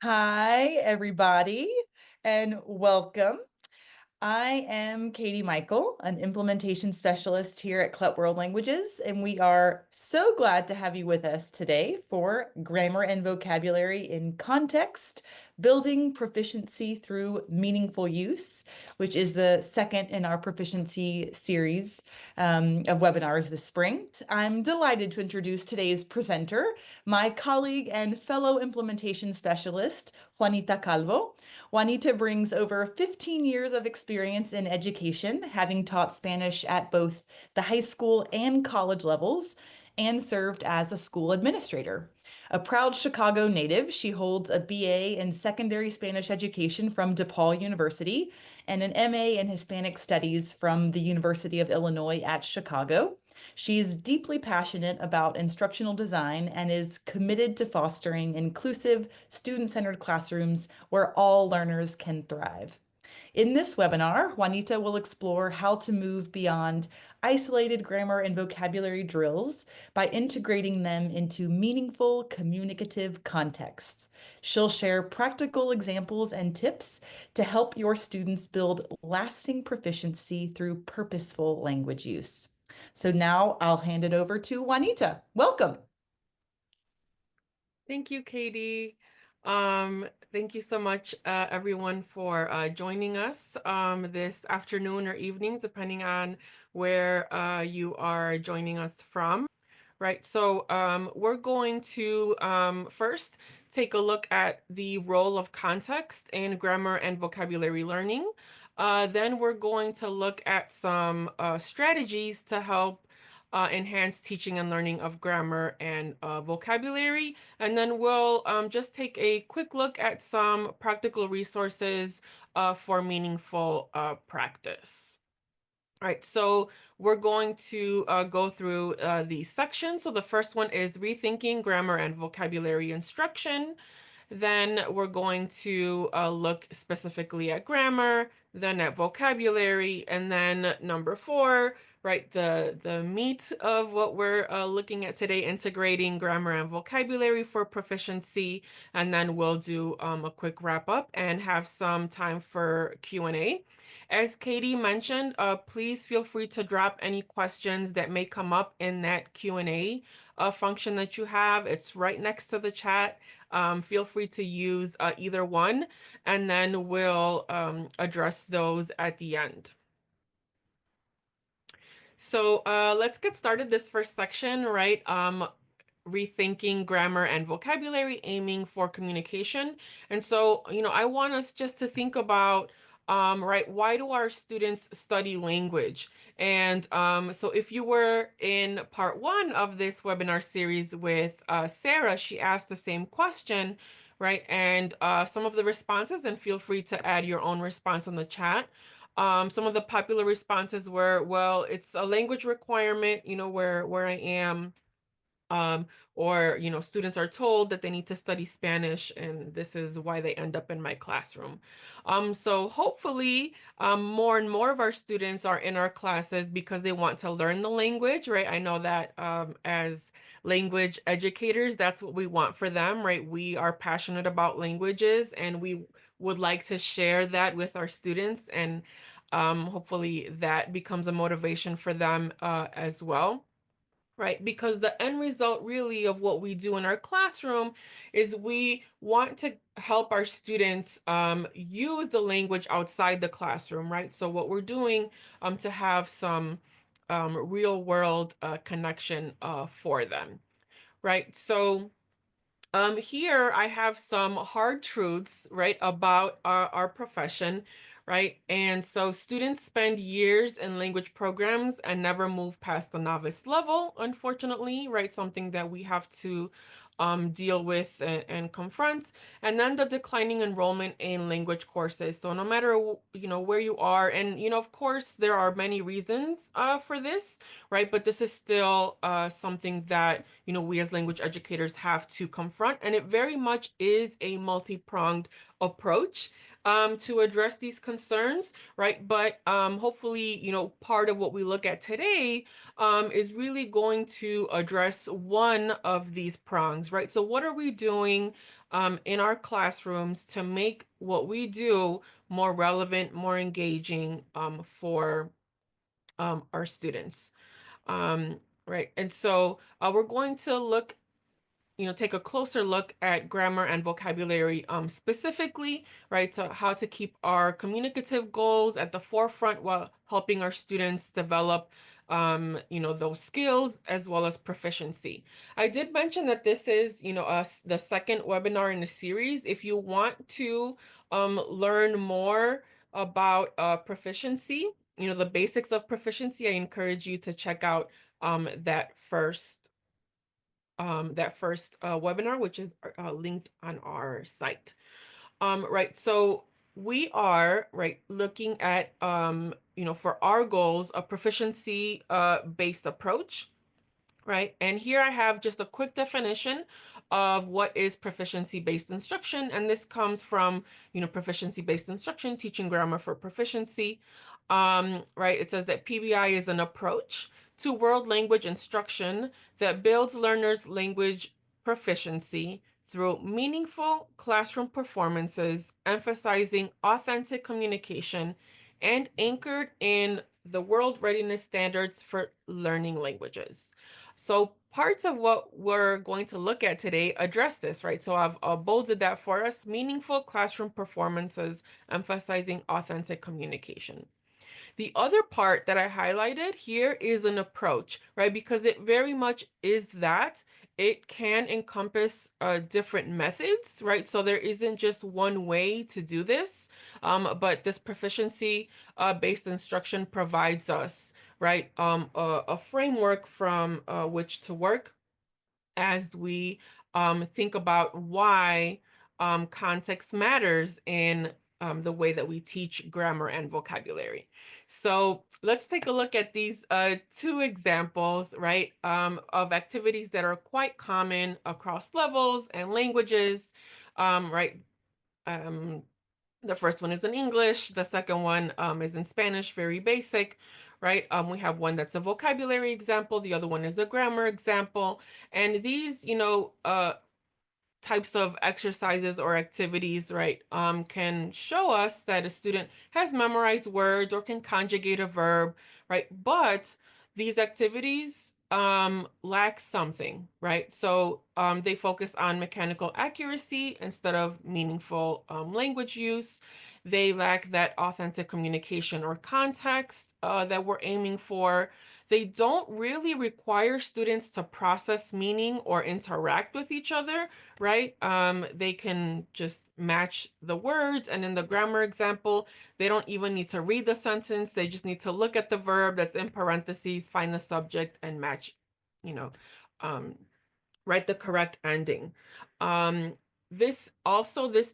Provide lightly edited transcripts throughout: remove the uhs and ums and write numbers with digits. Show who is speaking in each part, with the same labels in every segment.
Speaker 1: Hi, everybody, and welcome. I am Katie Michael, an implementation specialist here at Clut World Languages, and we are so glad to have you with us today for Grammar and Vocabulary in Context, Building Proficiency Through Meaningful Use, which is the second in our proficiency series of webinars this spring. I'm delighted to introduce today's presenter, my colleague and fellow implementation specialist, Juanita Calvo. Juanita brings over 15 years of experience in education, having taught Spanish at both the high school and college levels, and served as a school administrator. A proud Chicago native, she holds a BA in secondary Spanish education from DePaul University and an MA in Hispanic Studies from the University of Illinois at Chicago. She's deeply passionate about instructional design and is committed to fostering inclusive, student-centered classrooms where all learners can thrive. In this webinar, Juanita will explore how to move beyond isolated grammar and vocabulary drills by integrating them into meaningful communicative contexts. She'll share practical examples and tips to help your students build lasting proficiency through purposeful language use. So now I'll hand it over to Juanita. Welcome.
Speaker 2: Thank you, Katie. Thank you so much, everyone, for joining us this afternoon or evening, depending on where you are joining us from. Right, so we're going to first take a look at the role of context in grammar and vocabulary learning. Then we're going to look at some strategies to help enhance teaching and learning of grammar and vocabulary. And then we'll just take a quick look at some practical resources for meaningful practice. All right, so we're going to go through these sections. So the first one is rethinking grammar and vocabulary instruction. Then we're going to look specifically at grammar, then at vocabulary, and then number 4, right, the meat of what we're looking at today, integrating grammar and vocabulary for proficiency. And then we'll do a quick wrap up and have some time for Q&A. As Katie mentioned, please feel free to drop any questions that may come up in that Q&A function that you have. It's right next to the chat. Feel free to use either one, and then we'll address those at the end. So let's get started this first section, right? Rethinking grammar and vocabulary, aiming for communication. And so, I want us just to think about, right, why do our students study language? And so if you were in part 1 of this webinar series with Sarah, she asked the same question, right? And some of the responses, and feel free to add your own response on the chat. Some of the popular responses were, well, it's a language requirement, where I am, um, or, students are told that they need to study Spanish, and this is why they end up in my classroom. So hopefully, more and more of our students are in our classes because they want to learn the language, right? I know that as language educators, that's what we want for them, right? We are passionate about languages, and we would like to share that with our students, and hopefully that becomes a motivation for them as well. Right, because the end result really of what we do in our classroom is we want to help our students use the language outside the classroom, right? So what we're doing to have some real world connection for them, right? So here I have some hard truths, right, about our profession, right? And so students spend years in language programs and never move past the novice level, unfortunately, right? Something that we have to deal with and confront. And then the declining enrollment in language courses. So no matter, where you are, and, of course, there are many reasons for this, right? But this is still something that, we as language educators have to confront. And it very much is a multi-pronged approach. to address these concerns, right? But hopefully, part of what we look at today is really going to address one of these prongs, right? So what are we doing in our classrooms to make what we do more relevant, more engaging for our students? Right. And so we're going to take a closer look at grammar and vocabulary specifically, right? So how to keep our communicative goals at the forefront while helping our students develop, those skills as well as proficiency. I did mention that this is, the second webinar in the series. If you want to learn more about proficiency, the basics of proficiency, I encourage you to check out that first webinar, which is linked on our site. Right. So we are right looking at for our goals a proficiency based approach. Right. And here I have just a quick definition of what is proficiency-based instruction. And this comes from, proficiency-based instruction, teaching grammar for proficiency. Right. It says that PBI is an approach to world language instruction that builds learners' language proficiency through meaningful classroom performances, emphasizing authentic communication and anchored in the world readiness standards for learning languages. So parts of what we're going to look at today address this, right? So I've bolded that for us, meaningful classroom performances, emphasizing authentic communication. The other part that I highlighted here is an approach, right? Because it very much is that. It can encompass different methods, right? So there isn't just one way to do this, but this proficiency based instruction provides us, right, a framework from which to work as we think about why context matters in the way that we teach grammar and vocabulary. So let's take a look at these two examples, right, of activities that are quite common across levels and languages, right? Um, the first one is in English. The second one is in Spanish, very basic, right? We have one that's a vocabulary example. The other one is a grammar example. And these, types of exercises or activities, right, can show us that a student has memorized words or can conjugate a verb, right? But these activities lack something, right? So they focus on mechanical accuracy instead of meaningful language use. They lack that authentic communication or context that we're aiming for. They don't really require students to process meaning or interact with each other, right? They can just match the words. And in the grammar example, they don't even need to read the sentence. They just need to look at the verb that's in parentheses, find the subject, and match, you know, um, write the correct ending. Um, this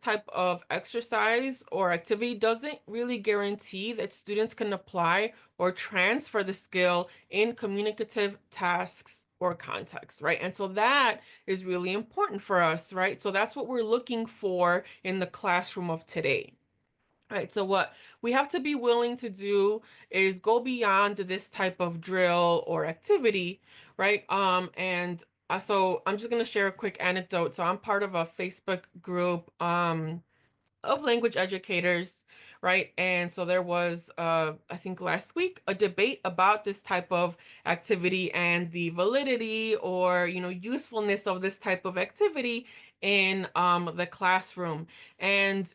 Speaker 2: type of exercise or activity doesn't really guarantee that students can apply or transfer the skill in communicative tasks or context, right? And so that is really important for us, right? So that's what we're looking for in the classroom of today. Right, so what we have to be willing to do is go beyond this type of drill or activity, right? And so I'm just gonna share a quick anecdote. So I'm part of a Facebook group, of language educators, right? And so there was, I think last week, a debate about this type of activity and the validity or, usefulness of this type of activity in the classroom. And,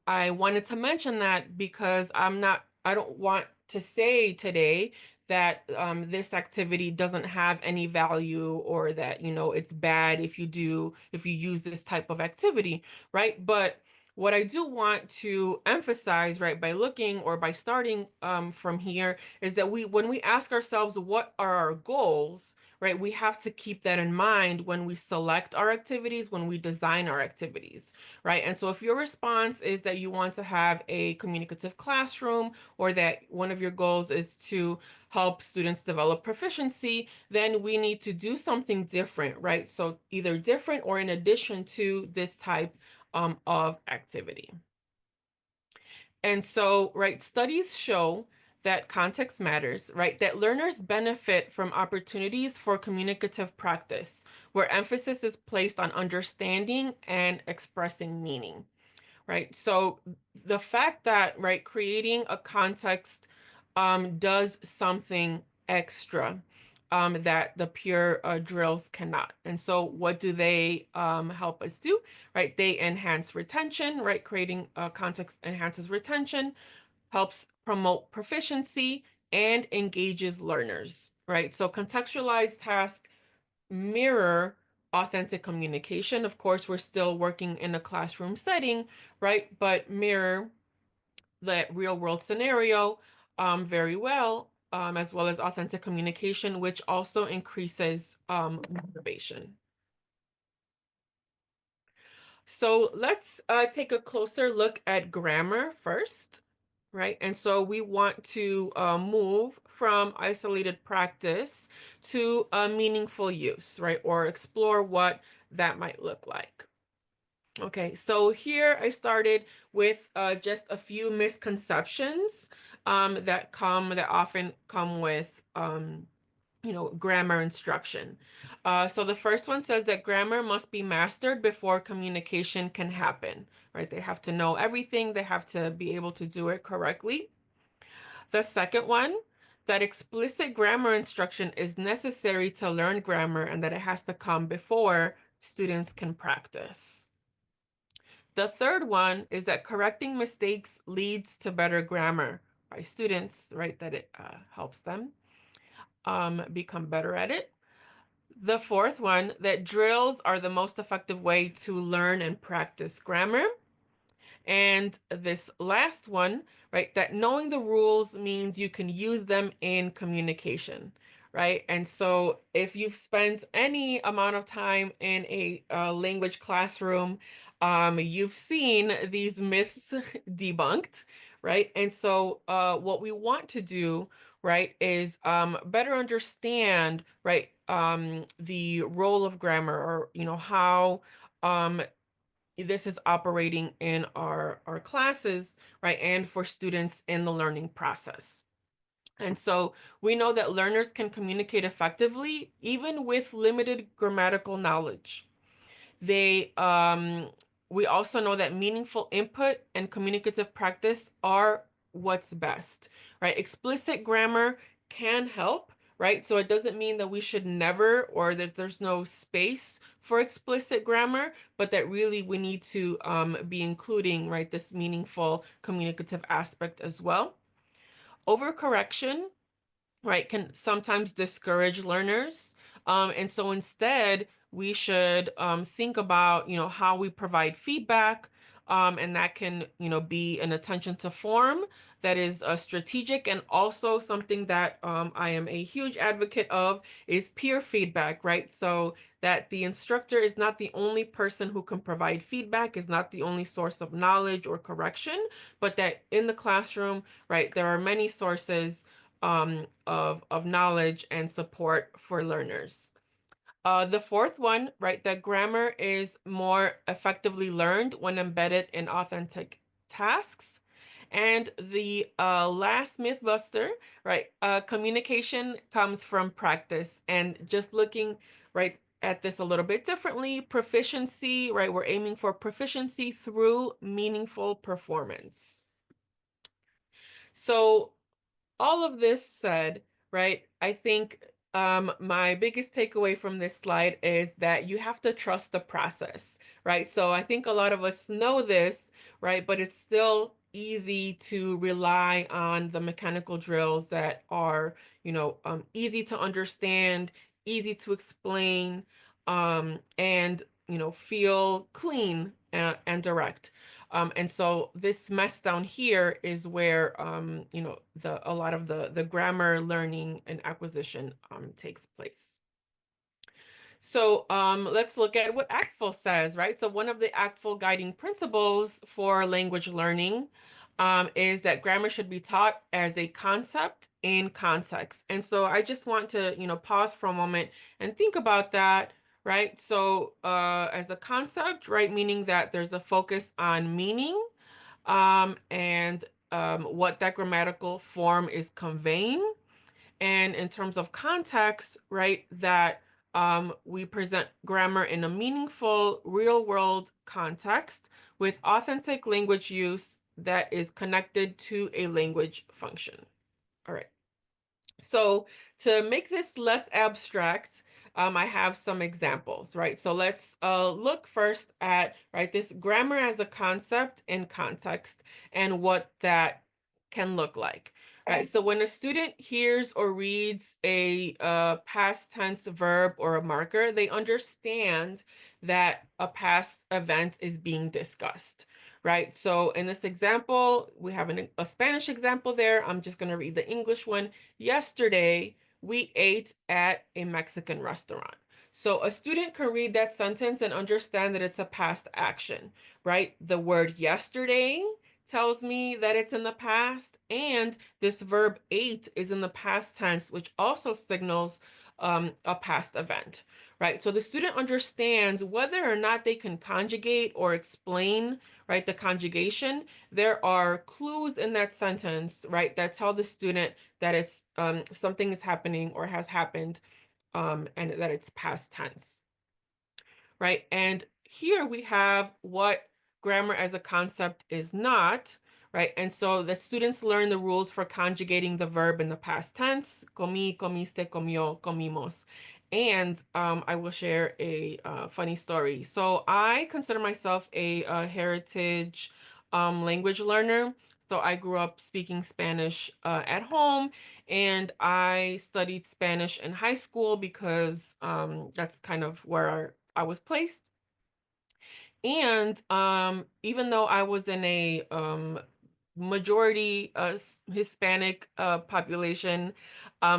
Speaker 2: I wanted to mention that because I don't want to say today that this activity doesn't have any value or that, it's bad if you use this type of activity, right? But what I do want to emphasize, right, by looking or by starting from here is that when we ask ourselves what are our goals, right, we have to keep that in mind when we select our activities, when we design our activities, right? And so if your response is that you want to have a communicative classroom or that one of your goals is to help students develop proficiency, then we need to do something different, right? So either different or in addition to this type of activity. And so, right, studies show that context matters, right? That learners benefit from opportunities for communicative practice, where emphasis is placed on understanding and expressing meaning, right? So the fact that, right, creating a context does something extra that the pure drills cannot. And so what do they help us do, right? They enhance retention, right? Creating a context enhances retention, helps promote proficiency, and engages learners, right? So contextualized tasks mirror authentic communication. Of course, we're still working in a classroom setting, right? But mirror the real world scenario very well, as well as authentic communication, which also increases motivation. So let's take a closer look at grammar first, right? And so we want to move from isolated practice to meaningful use, right? Or explore what that might look like. Okay, so here I started with just a few misconceptions that often come with grammar instruction. So the first one says that grammar must be mastered before communication can happen, right? They have to know everything, they have to be able to do it correctly. The second one, that explicit grammar instruction is necessary to learn grammar and that it has to come before students can practice. The third one is that correcting mistakes leads to better grammar by students, right? That it helps them become better at it. The fourth one, that drills are the most effective way to learn and practice grammar. And this last one, right, that knowing the rules means you can use them in communication, right? And so if you've spent any amount of time in a language classroom, you've seen these myths debunked, right? And so what we want to do, right, is better understand, right, the role of grammar, or, how this is operating in our classes, right? And for students in the learning process. And so we know that learners can communicate effectively even with limited grammatical knowledge. They we also know that meaningful input and communicative practice are what's best, right? Explicit grammar can help, right? So it doesn't mean that we should never, or that there's no space for explicit grammar, but that really we need to be including, right, this meaningful communicative aspect as well. Overcorrection, right, can sometimes discourage learners. And so instead, we should think about, how we provide feedback. And that can, be an attention to form that is strategic, and also something that I am a huge advocate of is peer feedback, right? So that the instructor is not the only person who can provide feedback, is not the only source of knowledge or correction, but that in the classroom, right, there are many sources of knowledge and support for learners. The fourth one, right, that grammar is more effectively learned when embedded in authentic tasks. And the last mythbuster, right, communication comes from practice. And just looking, right, at this a little bit differently, proficiency, right, we're aiming for proficiency through meaningful performance. So all of this said, right, I think my biggest takeaway from this slide is that you have to trust the process, right? So I think a lot of us know this, right? But it's still easy to rely on the mechanical drills that are, easy to understand, easy to explain, and, feel clean and direct. And so this mess down here is where a lot of the grammar learning and acquisition takes place. So let's look at what ACTFL says, right? So one of the ACTFL guiding principles for language learning is that grammar should be taught as a concept in context. And so I just want to, pause for a moment and think about that, right? So, as a concept, right, meaning that there's a focus on meaning, and what that grammatical form is conveying. And in terms of context, right, that we present grammar in a meaningful, real world context with authentic language use that is connected to a language function. All right. So to make this less abstract, I have some examples, right? So let's look first at, right, this grammar as a concept in context and what that can look like, right? So when a student hears or reads a past tense verb or a marker, they understand that a past event is being discussed, right? So in this example, we have a Spanish example there. I'm just going to read the English one. Yesterday, we ate at a Mexican restaurant. So a student can read that sentence and understand that it's a past action, right? The word yesterday tells me that it's in the past, and this verb ate is in the past tense, which also signals a past event, right? So the student understands whether or not they can conjugate or explain, right, the conjugation. There are clues in that sentence, right, that tell the student that it's something is happening or has happened, and that it's past tense, right? And here we have what grammar as a concept is not, right? And so the students learn the rules for conjugating the verb in the past tense: comí, comiste, comió, comimos. And I will share a funny story. So I consider myself a heritage language learner. So I grew up speaking Spanish at home, and I studied Spanish in high school because that's kind of where I was placed. And even though I was in a majority Hispanic population,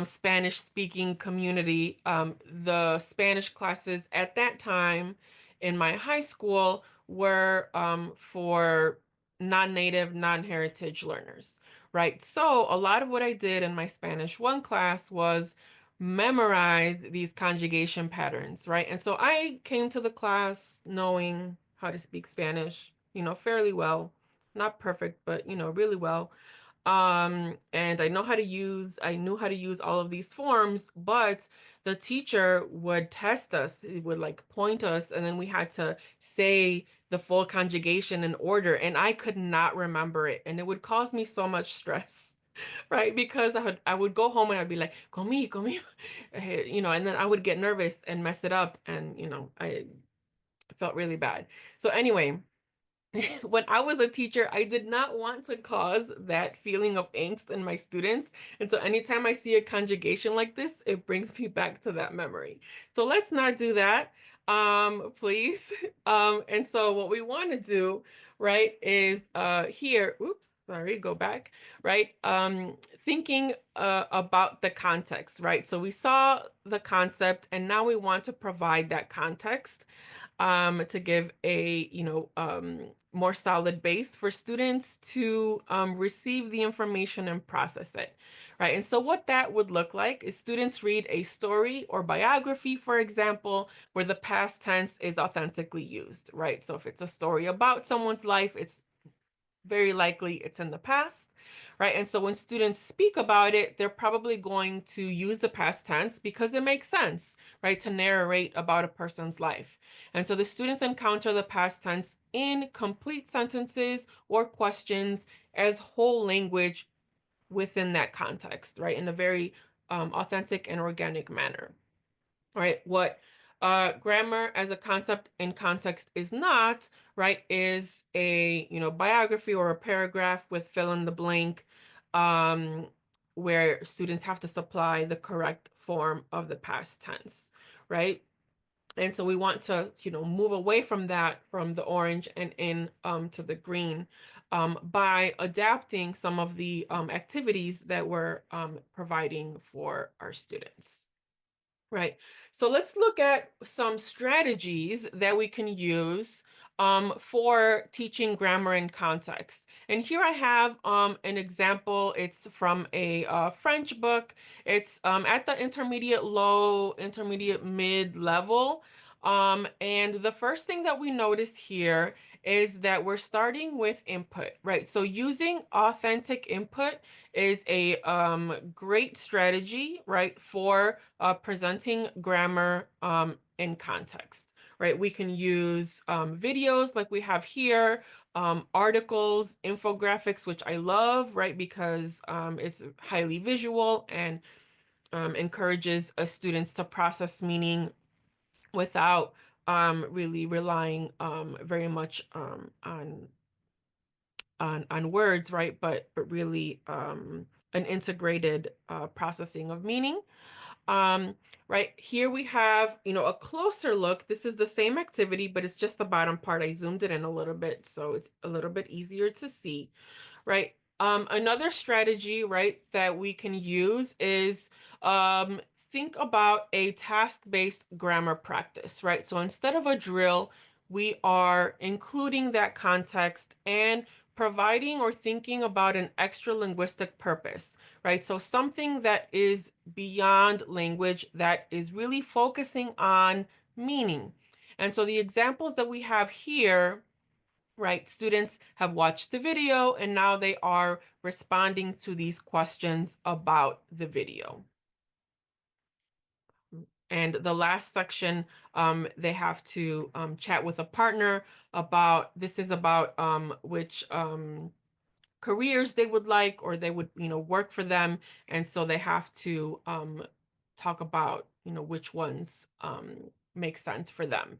Speaker 2: Spanish speaking community, the Spanish classes at that time in my high school were for non-native, non-heritage learners, right? So a lot of what I did in my Spanish 1 class was memorize these conjugation patterns, right? And so I came to the class knowing how to speak Spanish, fairly well. Not perfect, but really well. And I knew how to use all of these forms, but the teacher would test us. He would like point us, and then we had to say the full conjugation in order, and I could not remember it, and it would cause me so much stress. Right? Because I would go home and I'd be like, comí, comí, and then I would get nervous and mess it up, and I felt really bad. So anyway, when I was a teacher, I did not want to cause that feeling of angst in my students. And so anytime I see a conjugation like this, it brings me back to that memory. So let's not do that, please. And so what we want to do, right, is here, oops, sorry, go back, right? Thinking about the context, right? So we saw the concept, and now we want to provide that context to give a more solid base for students to receive the information and process it, right? And so what that would look like is students read a story or biography, for example, where the past tense is authentically used, right? So if it's a story about someone's life, it's very likely it's in the past, right? And so when students speak about it, they're probably going to use the past tense because it makes sense, right? To narrate about a person's life. And so the students encounter the past tense in complete sentences or questions as whole language within that context, right? In a very authentic and organic manner. Right? What grammar as a concept in context is not, right, is a, biography or a paragraph with fill in the blank, um, where students have to supply the correct form of the past tense, right? And so we want to, move away from that, from the orange and in to the green, by adapting some of the activities that we're providing for our students. Right. So let's look at some strategies that we can use for teaching grammar in context. And here I have an example. It's from a French book. It's at the intermediate low, intermediate mid level. And the first thing that we noticed here is that we're starting with input, right? So using authentic input is a great strategy, right, for presenting grammar in context, right? We can use videos like we have here, articles, infographics, which I love, right, because it's highly visual and encourages students to process meaning without really relying very much on words, right? But really an integrated processing of meaning. Um, right here we have, a closer look. This is the same activity, but it's just the bottom part. I zoomed it in a little bit, so it's a little bit easier to see, right? Another strategy, right, that we can use is um, think about a task-based grammar practice, right? So instead of a drill, we are including that context and providing or thinking about an extra linguistic purpose, right? So something that is beyond language that is really focusing on meaning. And so the examples that we have here, right? Students have watched the video and now they are responding to these questions about the video. And the last section, they have to chat with a partner about, this is about which careers they would like or they would, work for them. And so they have to talk about, which ones make sense for them.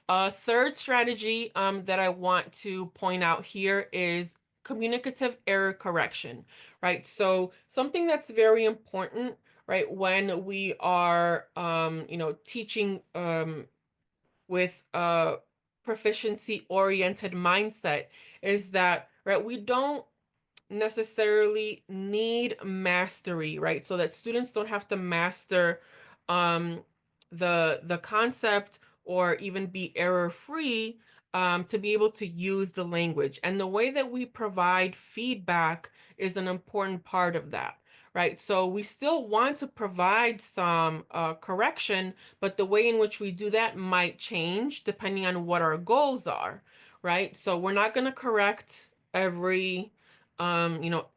Speaker 2: A third strategy that I want to point out here is communicative error correction, right? So something that's very important, right, when we are, teaching with a proficiency oriented mindset is that, right, we don't necessarily need mastery, right? So that students don't have to master um the concept or even be error free to be able to use the language. And the way that we provide feedback is an important part of that. Right. So we still want to provide some correction, but the way in which we do that might change depending on what our goals are. Right. So we're not going to correct every um, you know,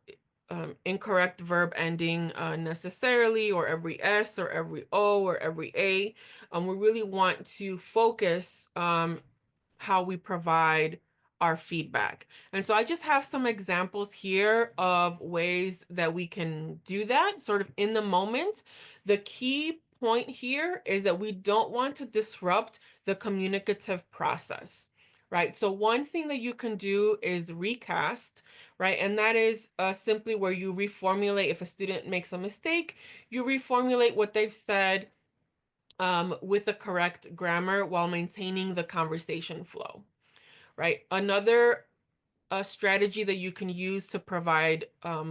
Speaker 2: incorrect verb ending necessarily, or every S or every O or every A. We really want to focus how we provide our feedback. And so I just have some examples here of ways that we can do that sort of in the moment. The key point here is that we don't want to disrupt the communicative process, right? So one thing that you can do is recast, right? And that is simply where you reformulate. If a student makes a mistake, you reformulate what they've said with the correct grammar while maintaining the conversation flow, right? Another strategy that you can use to provide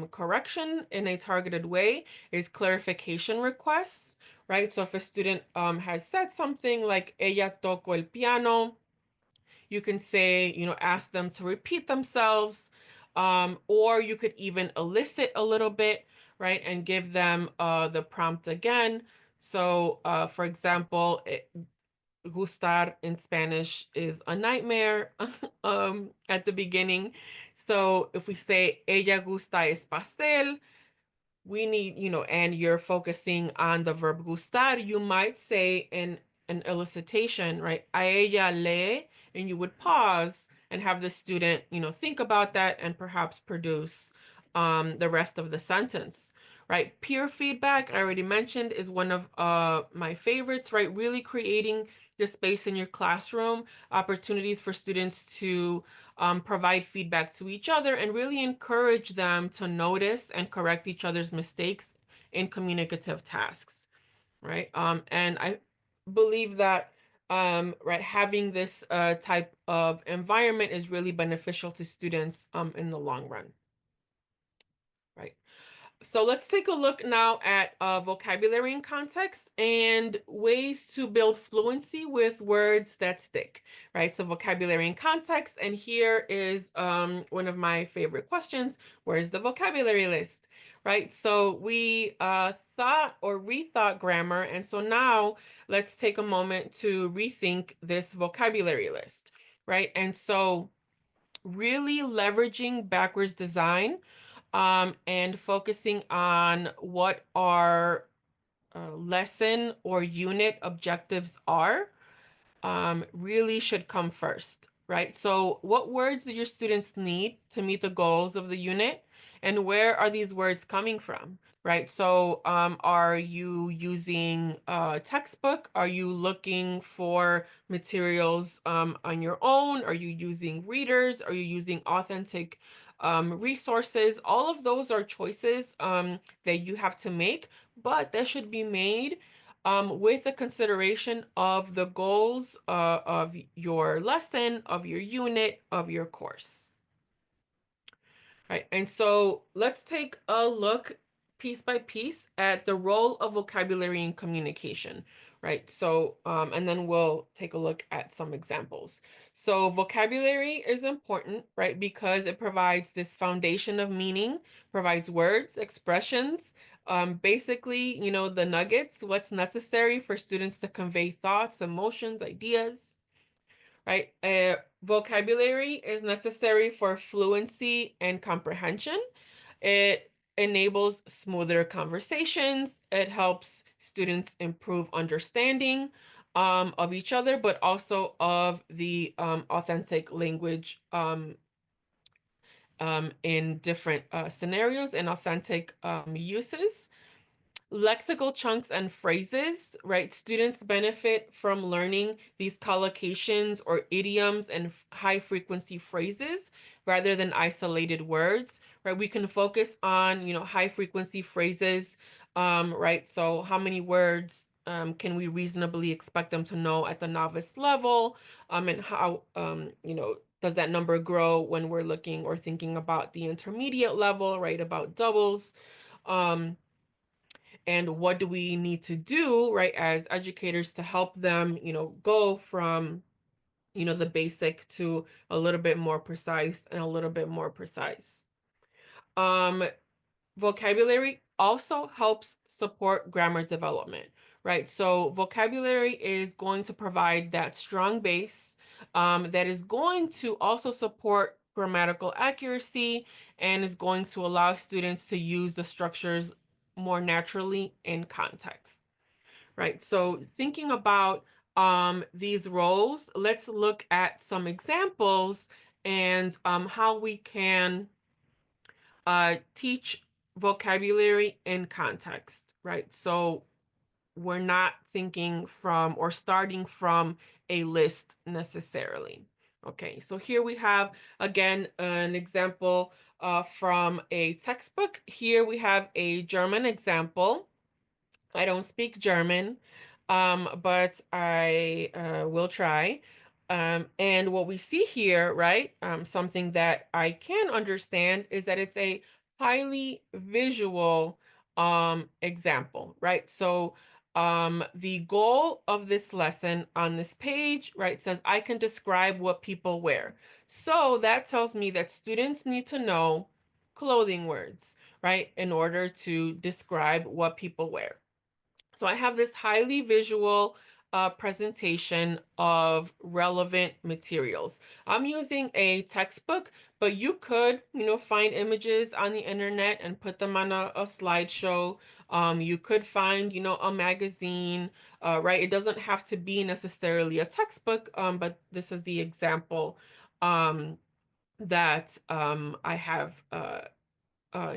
Speaker 2: correction in a targeted way is clarification requests, right? So if a student has said something like ella tocó el piano, you can say, ask them to repeat themselves, or you could even elicit a little bit, right, and give them the prompt again. So, for example, gustar in Spanish is a nightmare at the beginning. So if we say ella gusta es pastel, we need, and you're focusing on the verb gustar, you might say in an elicitation, right? A ella lee, and you would pause and have the student, think about that and perhaps produce the rest of the sentence, right? Peer feedback, I already mentioned, is one of my favorites, right? Really creating the space in your classroom, opportunities for students to provide feedback to each other and really encourage them to notice and correct each other's mistakes in communicative tasks, right? And I believe that right, having this type of environment is really beneficial to students in the long run, right? So let's take a look now at vocabulary and context and ways to build fluency with words that stick, right? So vocabulary and context, and here is one of my favorite questions. Where's the vocabulary list, right? So we thought or rethought grammar. And so now let's take a moment to rethink this vocabulary list, right? And so really leveraging backwards design and focusing on what our lesson or unit objectives are really should come first, right? So, what words do your students need to meet the goals of the unit? And where are these words coming from, right? So, are you using a textbook? Are you looking for materials on your own? Are you using readers? Are you using authentic resources? All of those are choices that you have to make, but that should be made with the consideration of the goals of your lesson, of your unit, of your course. Right. And so let's take a look piece by piece at the role of vocabulary in communication. Right. So, and then we'll take a look at some examples. So, vocabulary is important, right, because it provides this foundation of meaning, provides words, expressions, basically, the nuggets, what's necessary for students to convey thoughts, emotions, ideas, right? Vocabulary is necessary for fluency and comprehension. It enables smoother conversations. It helps students improve understanding of each other, but also of the authentic language in different scenarios and authentic uses. Lexical chunks and phrases, right? Students benefit from learning these collocations or idioms and high frequency phrases rather than isolated words, right? We can focus on, high frequency phrases, right? So how many words can we reasonably expect them to know at the novice level? And how, does that number grow when we're looking or thinking about the intermediate level, right? About doubles. Um, and what do we need to do, right, as educators to help them, go from, the basic to a little bit more precise and a little bit more precise. Um, Vocabulary also helps support grammar development, right? So vocabulary is going to provide that strong base that is going to also support grammatical accuracy and is going to allow students to use the structures more naturally in context, right? So thinking about these roles, let's look at some examples and how we can teach vocabulary in context, right? So we're not thinking from or starting from a list necessarily. Okay, so here we have again an example from a textbook. Here we have a German example. I don't speak German, but I will try. And what we see here, right, something that I can understand is that it's a highly visual example, right? So the goal of this lesson on this page, right, says I can describe what people wear. So that tells me that students need to know clothing words, right, in order to describe what people wear. So I have this highly visual presentation of relevant materials. I'm using a textbook, but you could, find images on the internet and put them on a slideshow. You could find, a magazine, right? It doesn't have to be necessarily a textbook, but this is the example that I have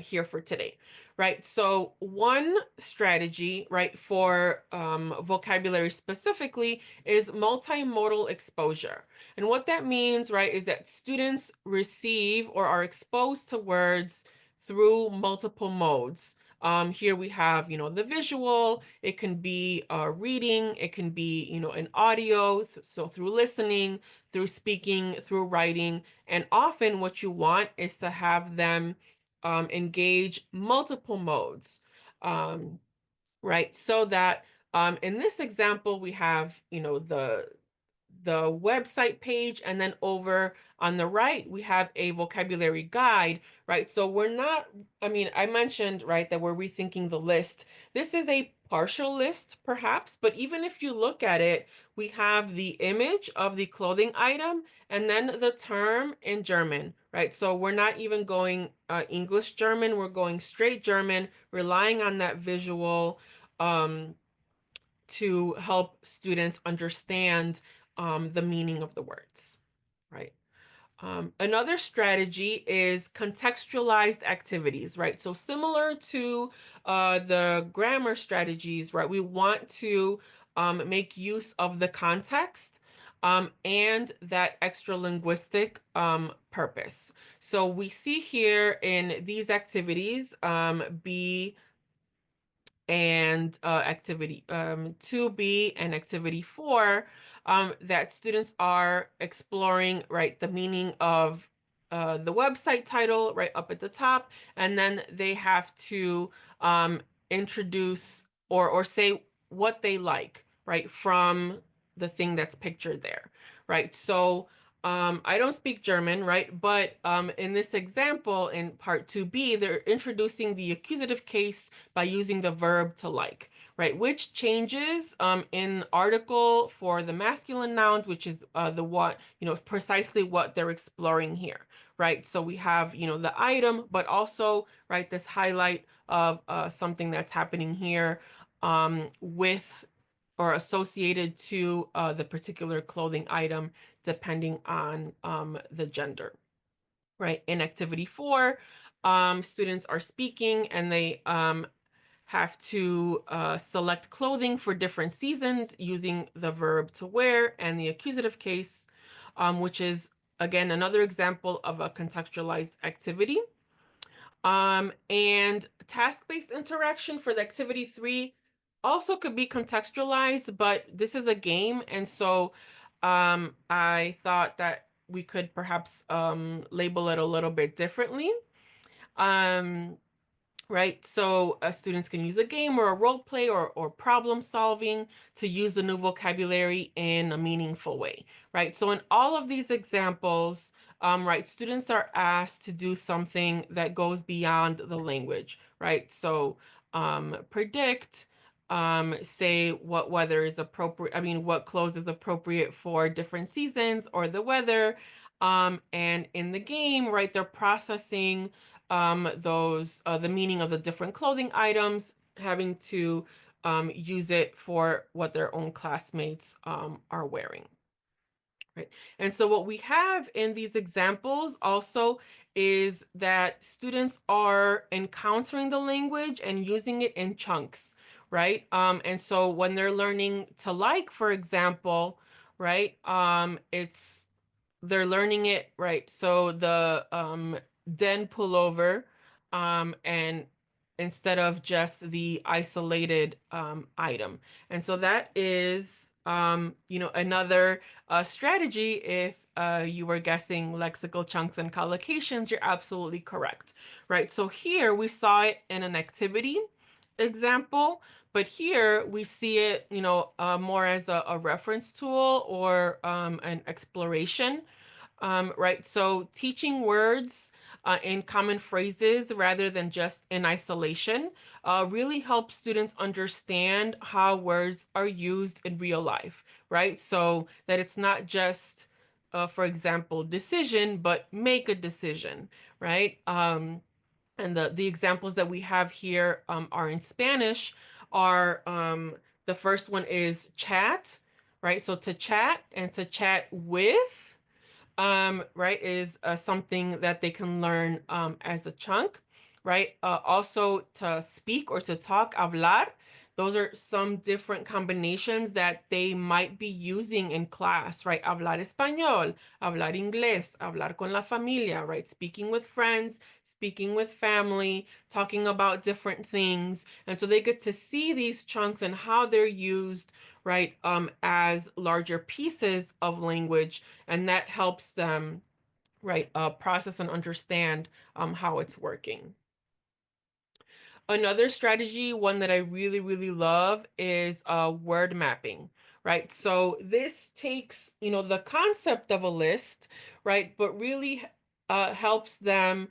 Speaker 2: here for today, right? So one strategy, right, for vocabulary specifically is multimodal exposure. And what that means, right, is that students receive or are exposed to words through multiple modes. Here we have, the visual, it can be reading, it can be, an audio, so through listening, through speaking, through writing. And often what you want is to have them engage multiple modes, um, right? So that in this example, we have, the website page, and then over on the right, we have a vocabulary guide, right? So we're not, I mean, I mentioned, right, that we're rethinking the list. This is a partial list, perhaps, but even if you look at it, we have the image of the clothing item and then the term in German, right? So we're not even going English German, we're going straight German, relying on that visual um, to help students understand the meaning of the words, right? Another strategy is contextualized activities, right? So similar to the grammar strategies, right? We want to make use of the context and that extra linguistic purpose. So we see here in these activities, be and activity 2B and activity 4, that students are exploring, right, the meaning of the website title right up at the top, and then they have to introduce or say what they like, right, from the thing that's pictured there, right? So I don't speak German, right? But in this example, in part 2B, they're introducing the accusative case by using the verb to like, right? Which changes in article for the masculine nouns, which is the what, precisely what they're exploring here, right? So we have, the item, but also, right, this highlight of something that's happening here with or associated to the particular clothing item, depending on the gender, right? In activity 4, students are speaking and they have to select clothing for different seasons using the verb to wear and the accusative case, which is, again, another example of a contextualized activity. And task-based interaction for the activity 3 also could be contextualized, but this is a game, and so I thought that we could perhaps label it a little bit differently. Um, right? So students can use a game or a role play or problem solving to use the new vocabulary in a meaningful way, right? So in all of these examples, right, students are asked to do something that goes beyond the language, right? So predict, say what weather is appropriate, I mean, what clothes is appropriate for different seasons or the weather. And in the game, right, they're processing those the meaning of the different clothing items, having to use it for what their own classmates are wearing. Right. And so what we have in these examples also is that students are encountering the language and using it in chunks, right? And so when they're learning to like, for example, right, it's they're learning it, right? So the den pullover, and instead of just the isolated item. And so that is another strategy. If you were guessing lexical chunks and collocations, you're absolutely correct, right? So here we saw it in an activity example, but here we see it, more as a reference tool or an exploration, right? So teaching words in common phrases rather than just in isolation really helps students understand how words are used in real life, right? So that it's not just, for example, decision, but make a decision, right? And the examples that we have here are in Spanish. Are the first one is chat, right? So to chat and to chat with, right, is something that they can learn as a chunk, right? Also to speak or to talk, hablar. Those are some different combinations that they might be using in class, right? Hablar español, hablar inglés, hablar con la familia, right? Speaking with friends, speaking with family, talking about different things. And so they get to see these chunks and how they're used, right, as larger pieces of language, and that helps them, right, process and understand how it's working. Another strategy, one that I really, really love, is word mapping, right? So this takes, the concept of a list, right, but really helps them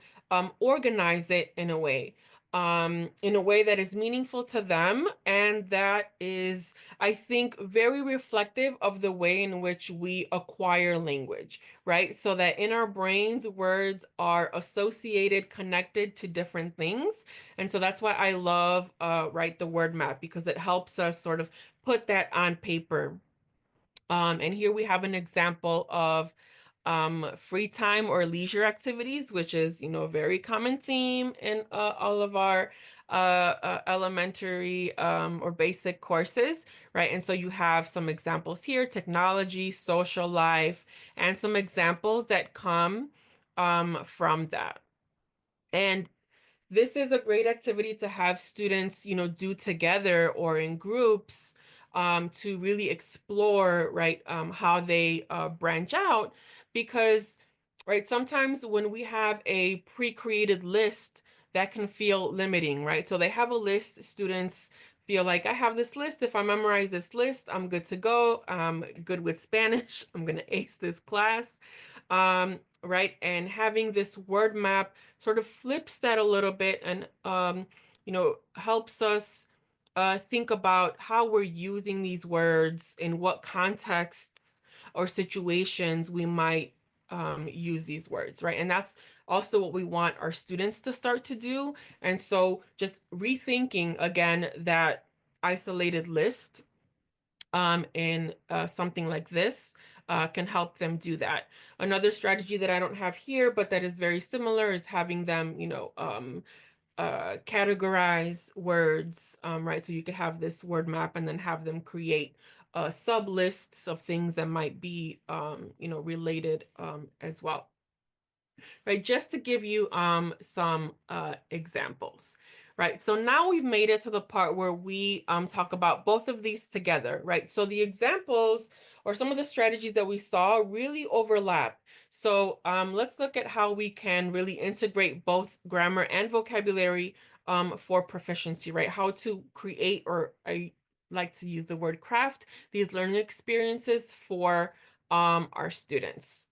Speaker 2: organize it in a way that is meaningful to them, and that is, I think, very reflective of the way in which we acquire language, right? So that in our brains, words are associated, connected to different things. And so that's why I love, right, the word map, because it helps us sort of put that on paper. And here we have an example of free time or leisure activities, which is, a very common theme in all of our elementary or basic courses, right? And so you have some examples here: technology, social life, and some examples that come from that. And this is a great activity to have students, do together or in groups, to really explore, right, how they branch out. Because, right, sometimes when we have a pre-created list, that can feel limiting, right? So they have a list, students feel like, I have this list. If I memorize this list, I'm good to go. I'm good with Spanish. I'm going to ace this class. Right. And having this word map sort of flips that a little bit, and helps us think about how we're using these words, in what contexts or situations we might use these words, right? And that's also what we want our students to start to do. And so just rethinking again that isolated list in something like this can help them do that. Another strategy that I don't have here, but that is very similar, is having them, categorize words, right? So you could have this word map and then have them create sub lists of things that might be, related as well, right? Just to give you some examples. Right. So now we've made it to the part where we talk about both of these together, right? So the examples or some of the strategies that we saw really overlap. So let's look at how we can really integrate both grammar and vocabulary for proficiency, right? How to create, or I like to use the word craft, these learning experiences for our students.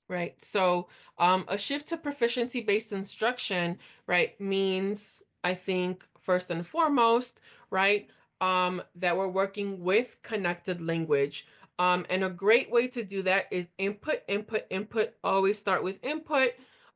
Speaker 2: Right. So, a shift to proficiency-based instruction, right, means, I think, first and foremost, right, that we're working with connected language. And a great way to do that is input, input, input. Always start with input.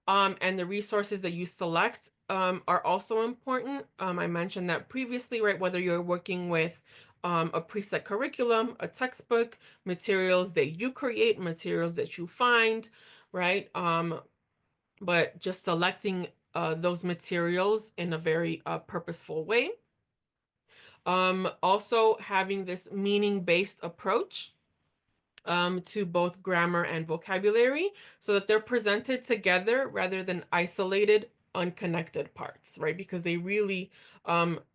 Speaker 2: And the resources that you select are also important. I mentioned that previously, right, whether you're working with a preset curriculum, a textbook, materials that you create, materials that you find, right? But just selecting those materials in a very purposeful way. Also having this meaning-based approach to both grammar and vocabulary, so that they're presented together rather than isolated, unconnected parts, right? Because they really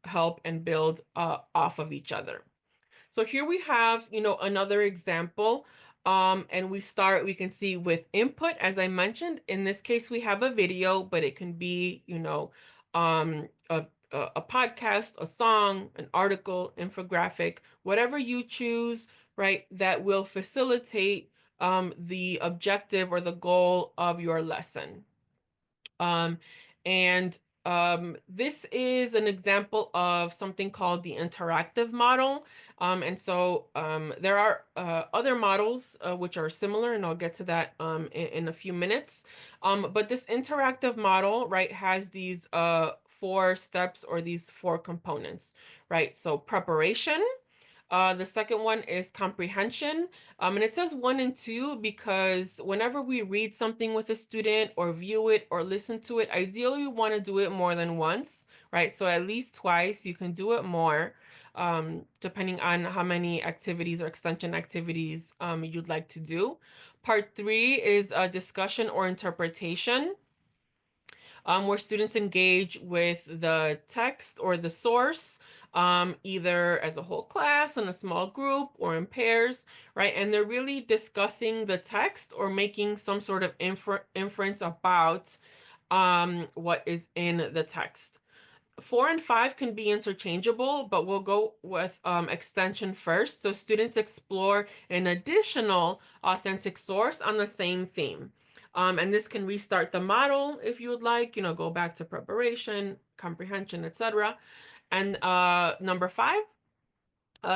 Speaker 2: help and build off of each other. So here we have, another example. And we can see with input, as I mentioned, in this case, we have a video, but it can be, um, a, a podcast, a song, an article, infographic, whatever you choose, right, that will facilitate the objective or the goal of your lesson. Um, and this is an example of something called the interactive model. And so there are other models which are similar, and I'll get to that in a few minutes. But this interactive model, right, has these four steps, or these four components, right? So preparation. The second one is comprehension. And it says one and two because whenever we read something with a student, or view it or listen to it, ideally you want to do it more than once, right? So at least twice. You can do it more, depending on how many activities or extension activities you'd like to do. Part three is discussion or interpretation, where students engage with the text or the source, either as a whole class, in a small group, or in pairs, right? And they're really discussing the text, or making some sort of inference about what is in the text. 4 and 5 can be interchangeable, but we'll go with extension first. So students explore an additional authentic source on the same theme. And this can restart the model if you would like, go back to preparation, comprehension, etc. And number 5,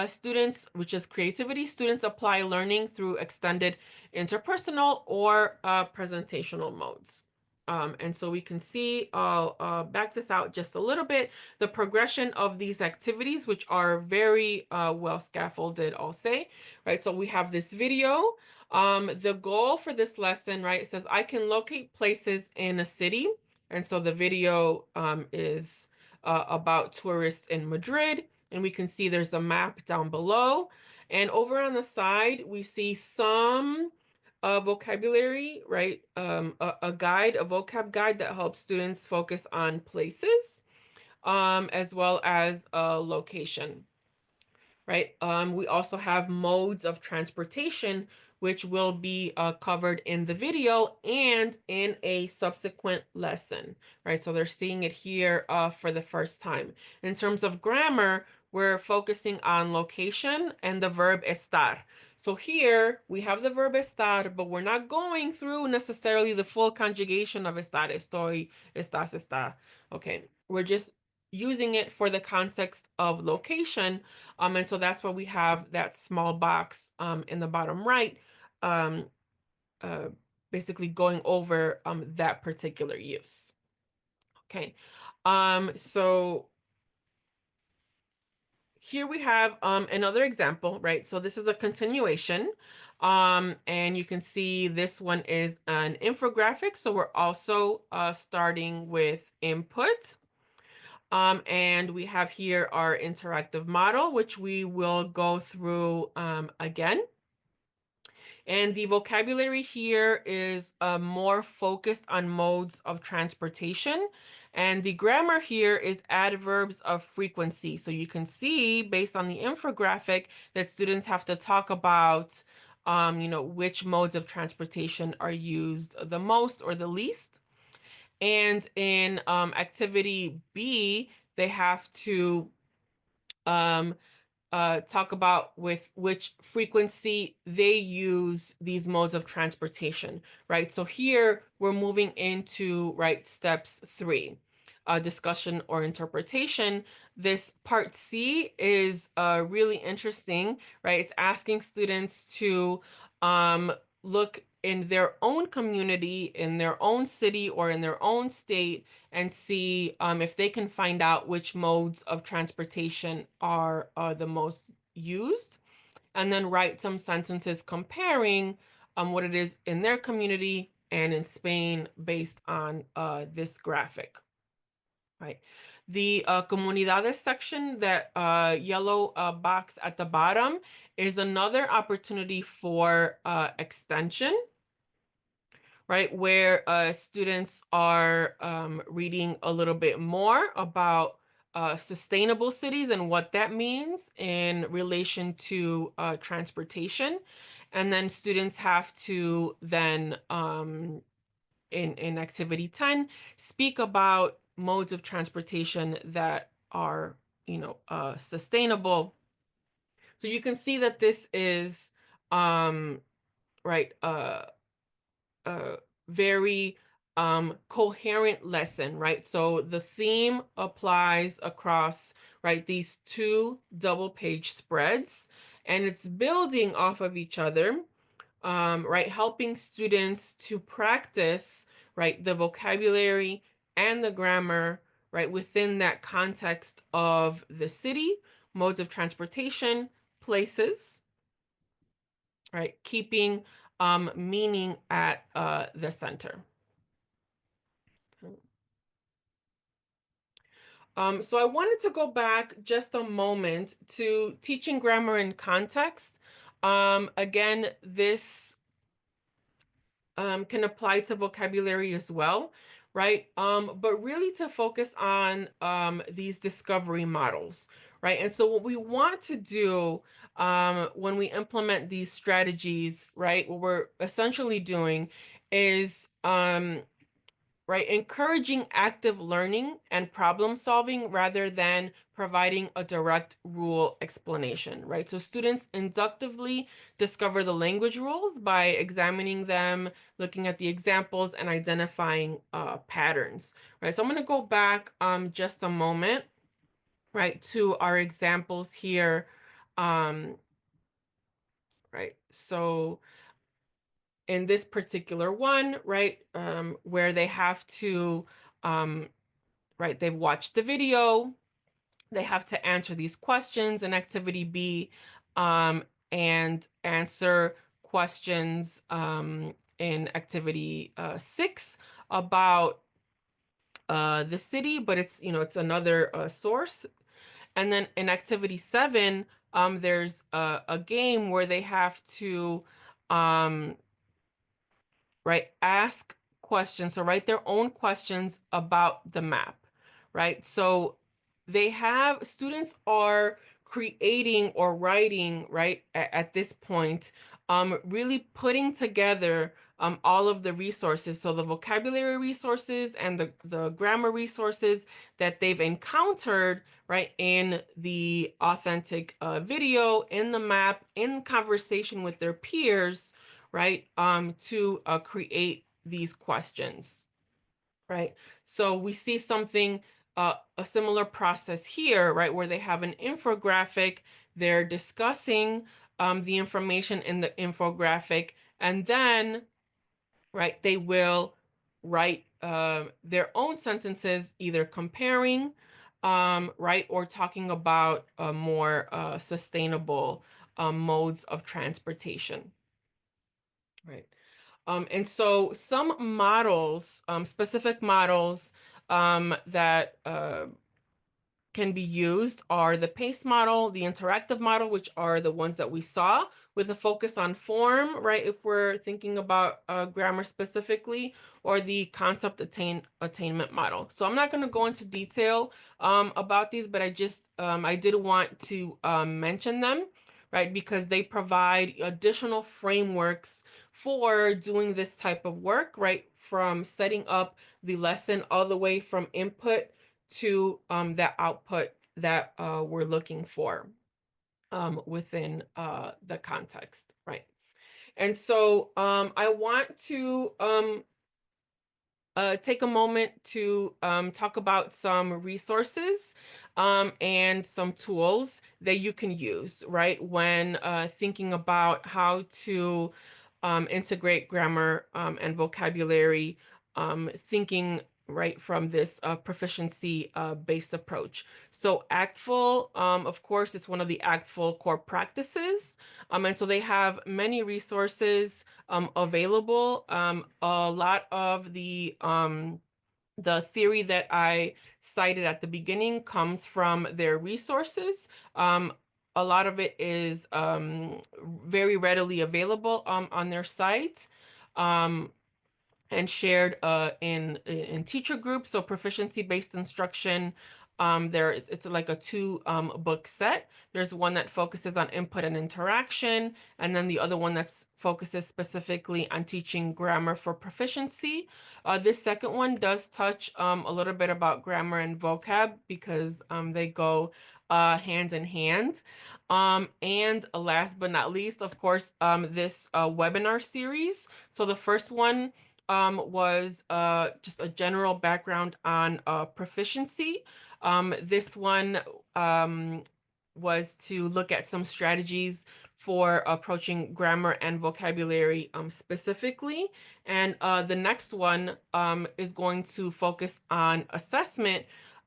Speaker 2: students, which is creativity, students apply learning through extended interpersonal or presentational modes. And so we can see, I'll back this out just a little bit, the progression of these activities, which are very well scaffolded, I'll say, right? So we have this video. The goal for this lesson, right, it says, I can locate places in a city. And so the video is about tourists in Madrid. And we can see there's a map down below. And over on the side, we see some vocabulary, right? A guide, a vocab guide that helps students focus on places, as well as a location, right? We also have modes of transportation, which will be covered in the video and in a subsequent lesson, right? So they're seeing it here for the first time. In terms of grammar, we're focusing on location and the verb estar. So here we have the verb estar, but we're not going through necessarily the full conjugation of estar, estoy, estás, está. Okay, we're just using it for the context of location. And so that's why we have that small box in the bottom right, um, uh, basically going over that particular use. Okay, so here we have another example, right? So this is a continuation. And you can see this one is an infographic. So we're also starting with input. And we have here our interactive model, which we will go through again. And the vocabulary here is more focused on modes of transportation. And the grammar here is adverbs of frequency. So you can see based on the infographic that students have to talk about, which modes of transportation are used the most or the least. And in activity B, they have to um, talk about with which frequency they use these modes of transportation, right? So here we're moving into, right, steps 3, discussion or interpretation. This part C is really interesting, right? It's asking students to look in their own community, in their own city, or in their own state and see if they can find out which modes of transportation are the most used, and then write some sentences comparing what it is in their community and in Spain based on this graphic. Right. The comunidades section, that yellow box at the bottom, is another opportunity for extension, right? Where students are reading a little bit more about sustainable cities and what that means in relation to transportation. And then students have to then, in activity 10, speak about modes of transportation that are, sustainable. So you can see that this is, right, a very coherent lesson, right? So the theme applies across, right, these 2 double page spreads, and it's building off of each other, right? Helping students to practice, right, the vocabulary and the grammar, right, within that context of the city, modes of transportation, places, right? Keeping meaning at the center. So I wanted to go back just a moment to teaching grammar in context. Again, this can apply to vocabulary as well, right? But really to focus on these discovery models, right? And so what we want to do when we implement these strategies, right, what we're essentially doing is right? Encouraging active learning and problem solving rather than providing a direct rule explanation, right? So students inductively discover the language rules by examining them, looking at the examples, and identifying patterns, right? So I'm going to go back just a moment, right, to our examples here. Um, right. So in this particular one, right, where they have to, um, right, they've watched the video, they have to answer these questions in activity B, um, and answer questions in activity 6 about the city, but it's, it's another source. And then in activity 7, there's a game where they have to, um, right? Ask questions. So write their own questions about the map, right? So students are creating or writing, right, at this point, really putting together all of the resources. So the vocabulary resources and the grammar resources that they've encountered, right, in the authentic video, in the map, in conversation with their peers, right? To create these questions, right? So we see something, a similar process here, right? Where they have an infographic, they're discussing the information in the infographic, and then, right, they will write their own sentences, either comparing, right, or talking about more sustainable modes of transportation. Right. And so some models, specific models that can be used are the PACE model, the interactive model, which are the ones that we saw with a focus on form, right? If we're thinking about grammar specifically, or the concept attainment model. So I'm not going to go into detail about these, but I did want to mention them, right? Because they provide additional frameworks for doing this type of work, right? From setting up the lesson all the way from input to that output that we're looking for within the context, right? And so I want to take a moment to talk about some resources and some tools that you can use, right, when thinking about how to integrate grammar and vocabulary, thinking right from this proficiency based approach. So ACTFul, of course, it's one of the ACTFul core practices. And so they have many resources available. A lot of the theory that I cited at the beginning comes from their resources. A lot of it is very readily available on their site. Um, and shared in teacher groups. So proficiency based instruction, it's like a two book set. There's one that focuses on input and interaction, and then the other one that focuses specifically on teaching grammar for proficiency. This second one does touch a little bit about grammar and vocab, because they go hand in hand. And last but not least, of course, this webinar series. So the first one was just a general background on proficiency. This one was to look at some strategies for approaching grammar and vocabulary specifically. And the next one is going to focus on assessment.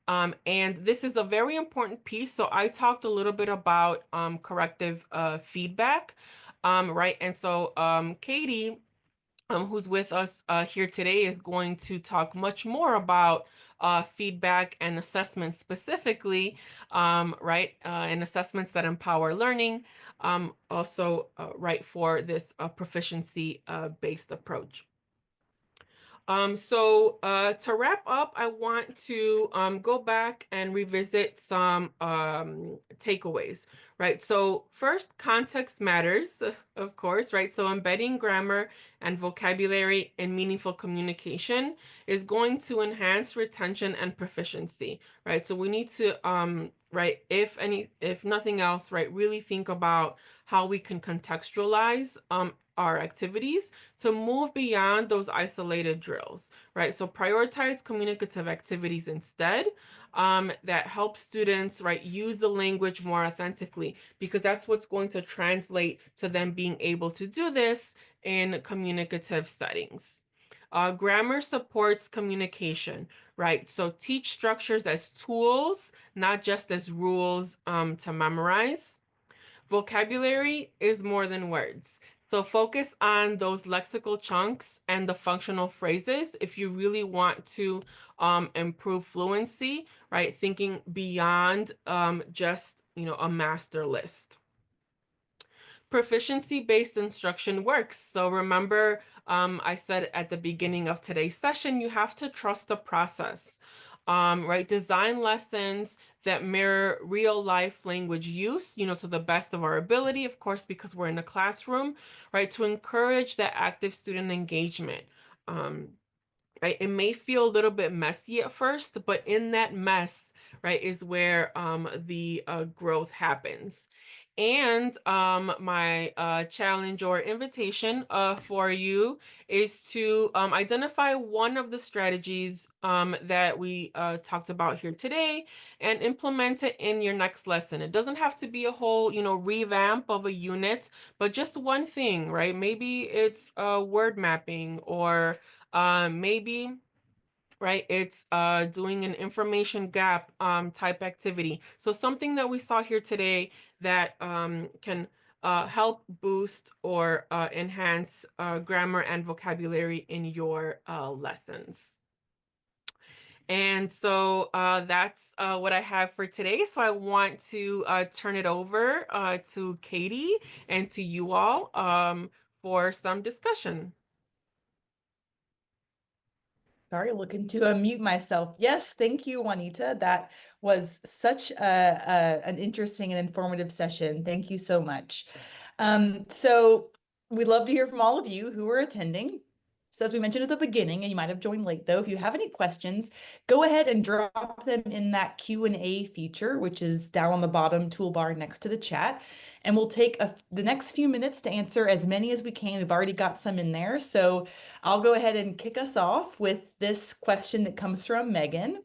Speaker 2: And this is a very important piece. So I talked a little bit about corrective feedback, right? And so Katie, who's with us here today, is going to talk much more about feedback and assessment specifically, right? And assessments that empower learning, also right for this proficiency based approach. To wrap up, I want to go back and revisit some takeaways, right? So first, context matters, of course, right? So embedding grammar and vocabulary in meaningful communication is going to enhance retention and proficiency, right? So we need to right, if nothing else, right, really think about how we can contextualize our activities to move beyond those isolated drills, right? So prioritize communicative activities instead, that help students, right, use the language more authentically, because that's what's going to translate to them being able to do this in communicative settings. Grammar supports communication, right? So teach structures as tools, not just as rules to memorize. Vocabulary is more than words. So focus on those lexical chunks and the functional phrases if you really want to improve fluency, right? Thinking beyond just, a master list. Proficiency-based instruction works. So remember, I said at the beginning of today's session, you have to trust the process, right? Design lessons that mirror real life language use, to the best of our ability, of course, because we're in a classroom, right? To encourage that active student engagement. Um, right? It may feel a little bit messy at first, but in that mess, right, is where the growth happens. And my challenge or invitation for you is to identify one of the strategies that we talked about here today and implement it in your next lesson. It doesn't have to be a whole, revamp of a unit, but just one thing, right? Maybe it's word mapping, or maybe, right, it's doing an information gap type activity. So something that we saw here today that can help boost or enhance grammar and vocabulary in your lessons. And so that's what I have for today. So I want to turn it over to Katie and to you all for some discussion.
Speaker 1: Sorry, looking to unmute myself. Yes, thank you, Juanita. That was such an interesting and informative session. Thank you so much. So we'd love to hear from all of you who are attending. So as we mentioned at the beginning, and you might have joined late though, if you have any questions, go ahead and drop them in that Q&A feature, which is down on the bottom toolbar next to the chat. And we'll take the next few minutes to answer as many as we can. We've already got some in there. So I'll go ahead and kick us off with this question that comes from Megan.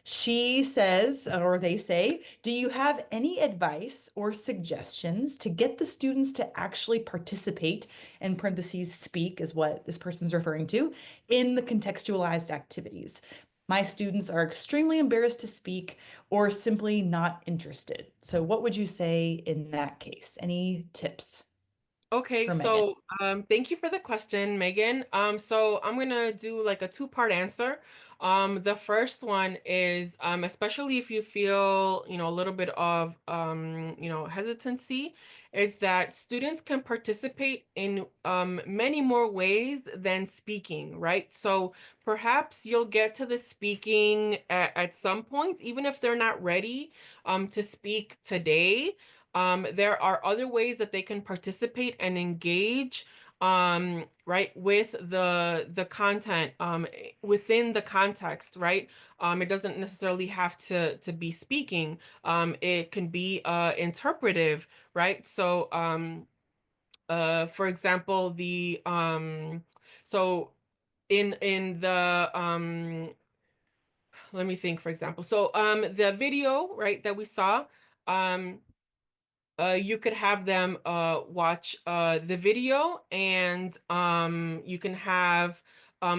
Speaker 1: She says, or they say, do you have any advice or suggestions to get the students to actually participate, in parentheses, speak is what this person's referring to, in the contextualized activities? My students are extremely embarrassed to speak or simply not interested. So, what would you say in that case? Any tips
Speaker 2: Okay,
Speaker 1: for Megan?
Speaker 2: so thank you for the question, Megan. So I'm gonna do like a two-part answer. The first one is especially if you feel, a little bit of hesitancy, is that students can participate in many more ways than speaking, right? So perhaps you'll get to the speaking at some point, even if they're not ready to speak today. There are other ways that they can participate and engage, right, with the content within the context, right? It doesn't necessarily have to be speaking. It can be interpretive, right? So for example, the so in the let me think, for example. So the video, right, that we saw, um you could have them watch the video, and you can have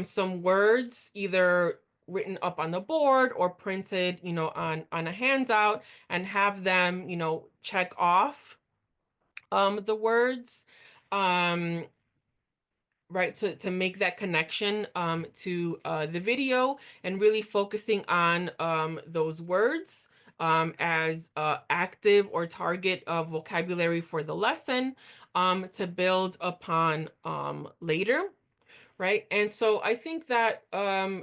Speaker 2: some words either written up on the board or printed, on a handout, and have them, check off the words. Um, right, to make that connection to the video, and really focusing on those words as active or target vocabulary for the lesson to build upon later, right? And so I think that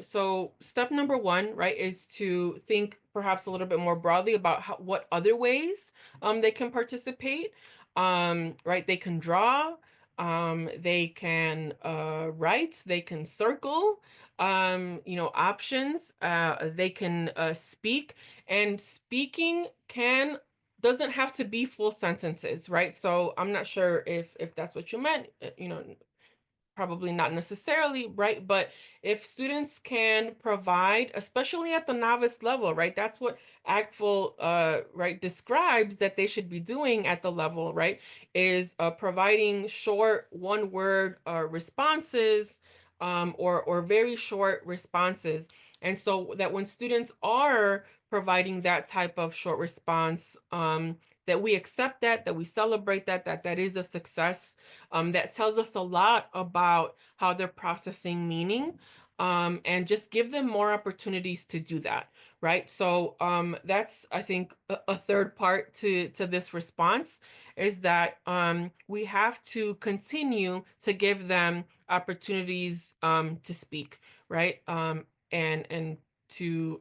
Speaker 2: so step number one, right, is to think perhaps a little bit more broadly about what other ways they can participate. Right, they can draw, they can write, they can circle, options, they can speak, and speaking can doesn't have to be full sentences, right? So I'm not sure if that's what you meant, probably not necessarily, right? But if students can provide, especially at the novice level, right? That's what ACTFL, right, describes that they should be doing at the level, right? Is providing short one-word responses, or very short responses. And so that when students are providing that type of short response, that we accept that we celebrate that is a success, that tells us a lot about how they're processing meaning, and just give them more opportunities to do that, right? So that's, I think, a third part to this response is that we have to continue to give them opportunities to speak, right? And to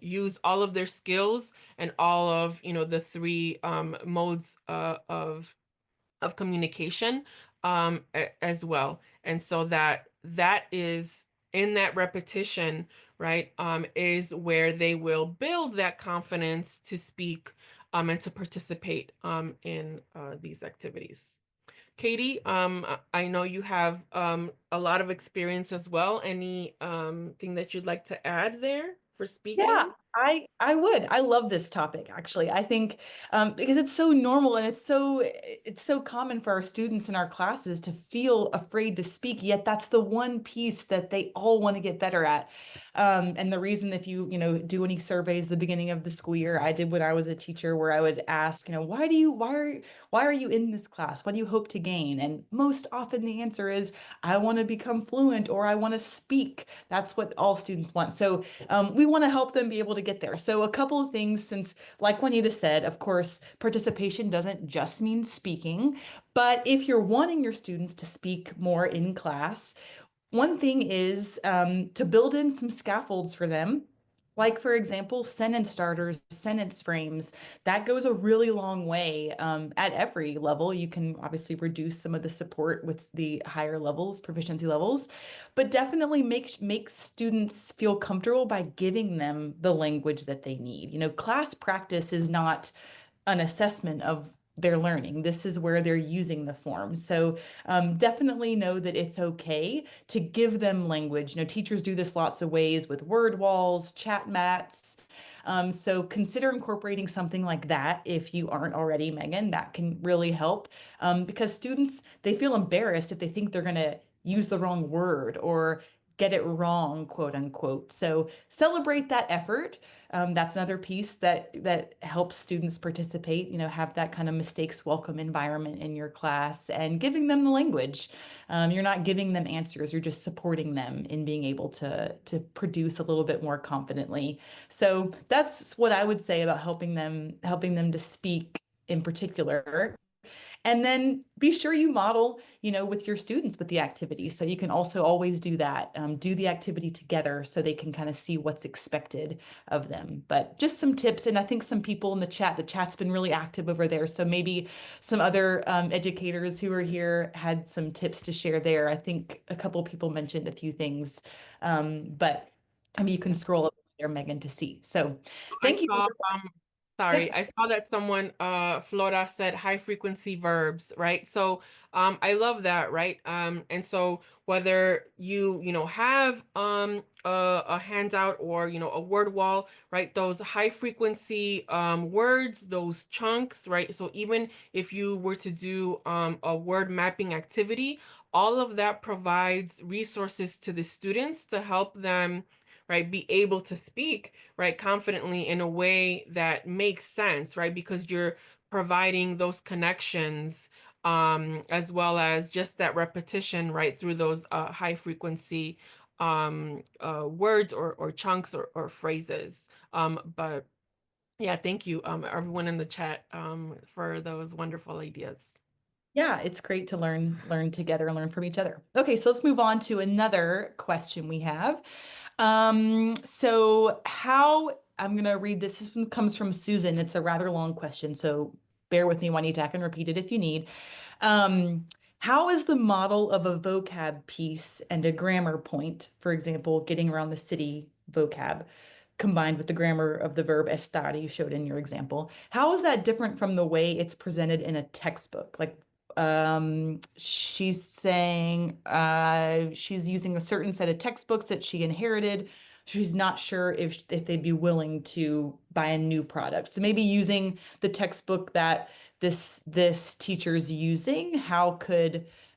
Speaker 2: use all of their skills and all of the three modes of communication, as well. And so that is in that repetition, right, is where they will build that confidence to speak, and to participate in these activities. Katie, I know you have a lot of experience as well. Any thing that you'd like to add there for
Speaker 1: Yeah,
Speaker 2: speaking?
Speaker 1: I would. I love this topic actually. I think because it's so normal and it's so common for our students in our classes to feel afraid to speak, yet that's the one piece that they all want to get better at. And the reason if you do any surveys at the beginning of the school year, I did when I was a teacher where I would ask, why are you in this class? What do you hope to gain? And most often the answer is I want to become fluent or I want to speak. That's what all students want. So we want to help them be able to get there. So, a couple of things, since, like Juanita said, of course, participation doesn't just mean speaking, but if you're wanting your students to speak more in class, one thing is to build in some scaffolds for them. Like, for example, sentence starters, sentence frames. That goes a really long way at every level. You can obviously reduce some of the support with the higher levels, proficiency levels, but definitely make students feel comfortable by giving them the language that they need. Class practice is not an assessment of their learning. This is where they're using the form. So definitely know that it's okay to give them language. Teachers do this lots of ways with word walls, chat mats. So consider incorporating something like that if you aren't already, Megan. That can really help because students, they feel embarrassed if they think they're going to use the wrong word or get it wrong, quote unquote. So celebrate that effort. That's another piece that helps students participate, have that kind of mistakes welcome environment in your class and giving them the language. You're not giving them answers, you're just supporting them in being able to produce a little bit more confidently. So that's what I would say about helping them to speak in particular. And then be sure you model, with your students with the activity. So you can also always do that, do the activity together so they can kind of see what's expected of them. But just some tips. And I think some people in the chat's been really active over there. So maybe some other educators who are here had some tips to share there. I think a couple of people mentioned a few things. But I mean, you can scroll up there, Megan, to see. So
Speaker 2: I
Speaker 1: thank you.
Speaker 2: saw
Speaker 1: Yeah.
Speaker 2: sorry, I saw that someone Flora said high frequency verbs, right? So I love that, right? And so whether you have a handout or a word wall, right? Those high frequency words, those chunks, right? So even if you were to do a word mapping activity, all of that provides resources to the students to help them, right, be able to speak, right, confidently in a way that makes sense, right? Because you're providing those connections, as well as just that repetition, right, through those high frequency words or chunks or phrases. But yeah, thank you, everyone in the chat, for those wonderful ideas.
Speaker 1: Yeah, it's great to learn together and learn from each other. Okay, so let's move on to another question we have. So how I'm gonna read this. This one comes from Susan. It's a rather long question, so bear with me when you I and repeat it if you need. Um, how is the model of a vocab piece and a grammar point, for example, getting around the city vocab, combined with the grammar of the verb estar you showed in your example, how is that different from the way it's presented in a textbook? Like, she's saying she's using a certain set of textbooks that she inherited. She's not sure if they'd be willing to buy a new product. So maybe using the textbook that this teacher's using,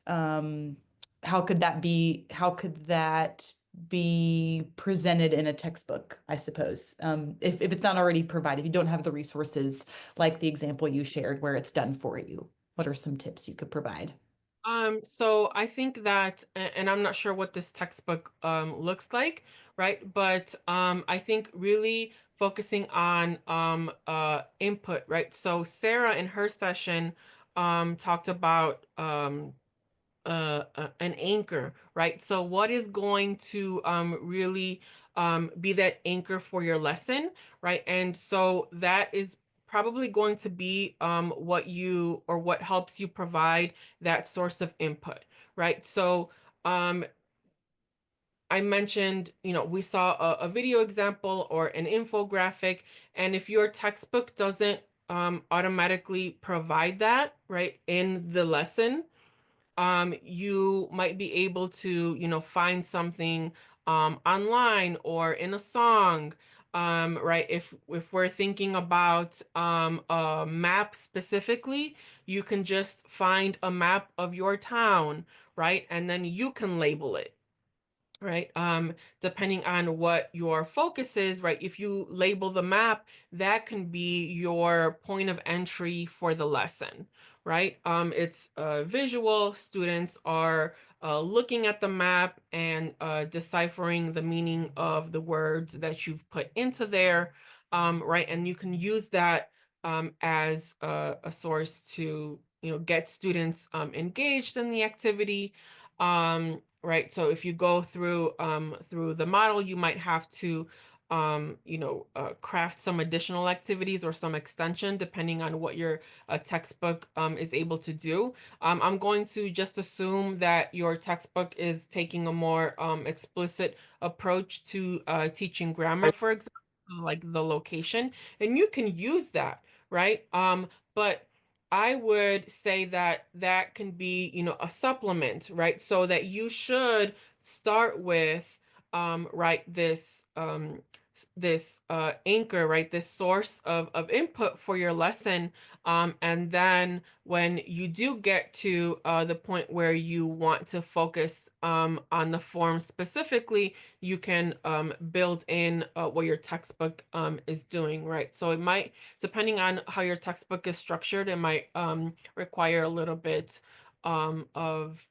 Speaker 1: um how could that be presented in a textbook, I suppose, if it's not already provided, if you don't have the resources like the example you shared where it's done for you. What are some tips you could provide?
Speaker 2: So I think that, and I'm not sure what this textbook looks like, right? But I think really focusing on input, right? So Sarah in her session talked about an anchor, right? So what is going to really be that anchor for your lesson, right? And so that is probably going to be what you or what helps you provide that source of input, right? So um, I mentioned, we saw a video example or an infographic, and if your textbook doesn't automatically provide that, right, in the lesson, you might be able to, find something online or in a song, right? If we're thinking about a map specifically, you can just find a map of your town, right? And then you can label it, right? Depending on what your focus is, right? If you label the map, that can be your point of entry for the lesson, right? It's visual. Students are looking at the map and deciphering the meaning of the words that you've put into there, right? And you can use that as a source to, get students engaged in the activity. Right. So if you go through the model, you might have to craft some additional activities or some extension depending on what your textbook is able to do. I'm going to just assume that your textbook is taking a more explicit approach to teaching grammar, for example, like the location, and you can use that, right? But I would say that that can be, a supplement, right? So that you should start with, right, this anchor, right, this source of input for your lesson. And then when you do get to the point where you want to focus on the form specifically, you can build in what your textbook is doing, right? So it might, depending on how your textbook is structured, it might require a little bit of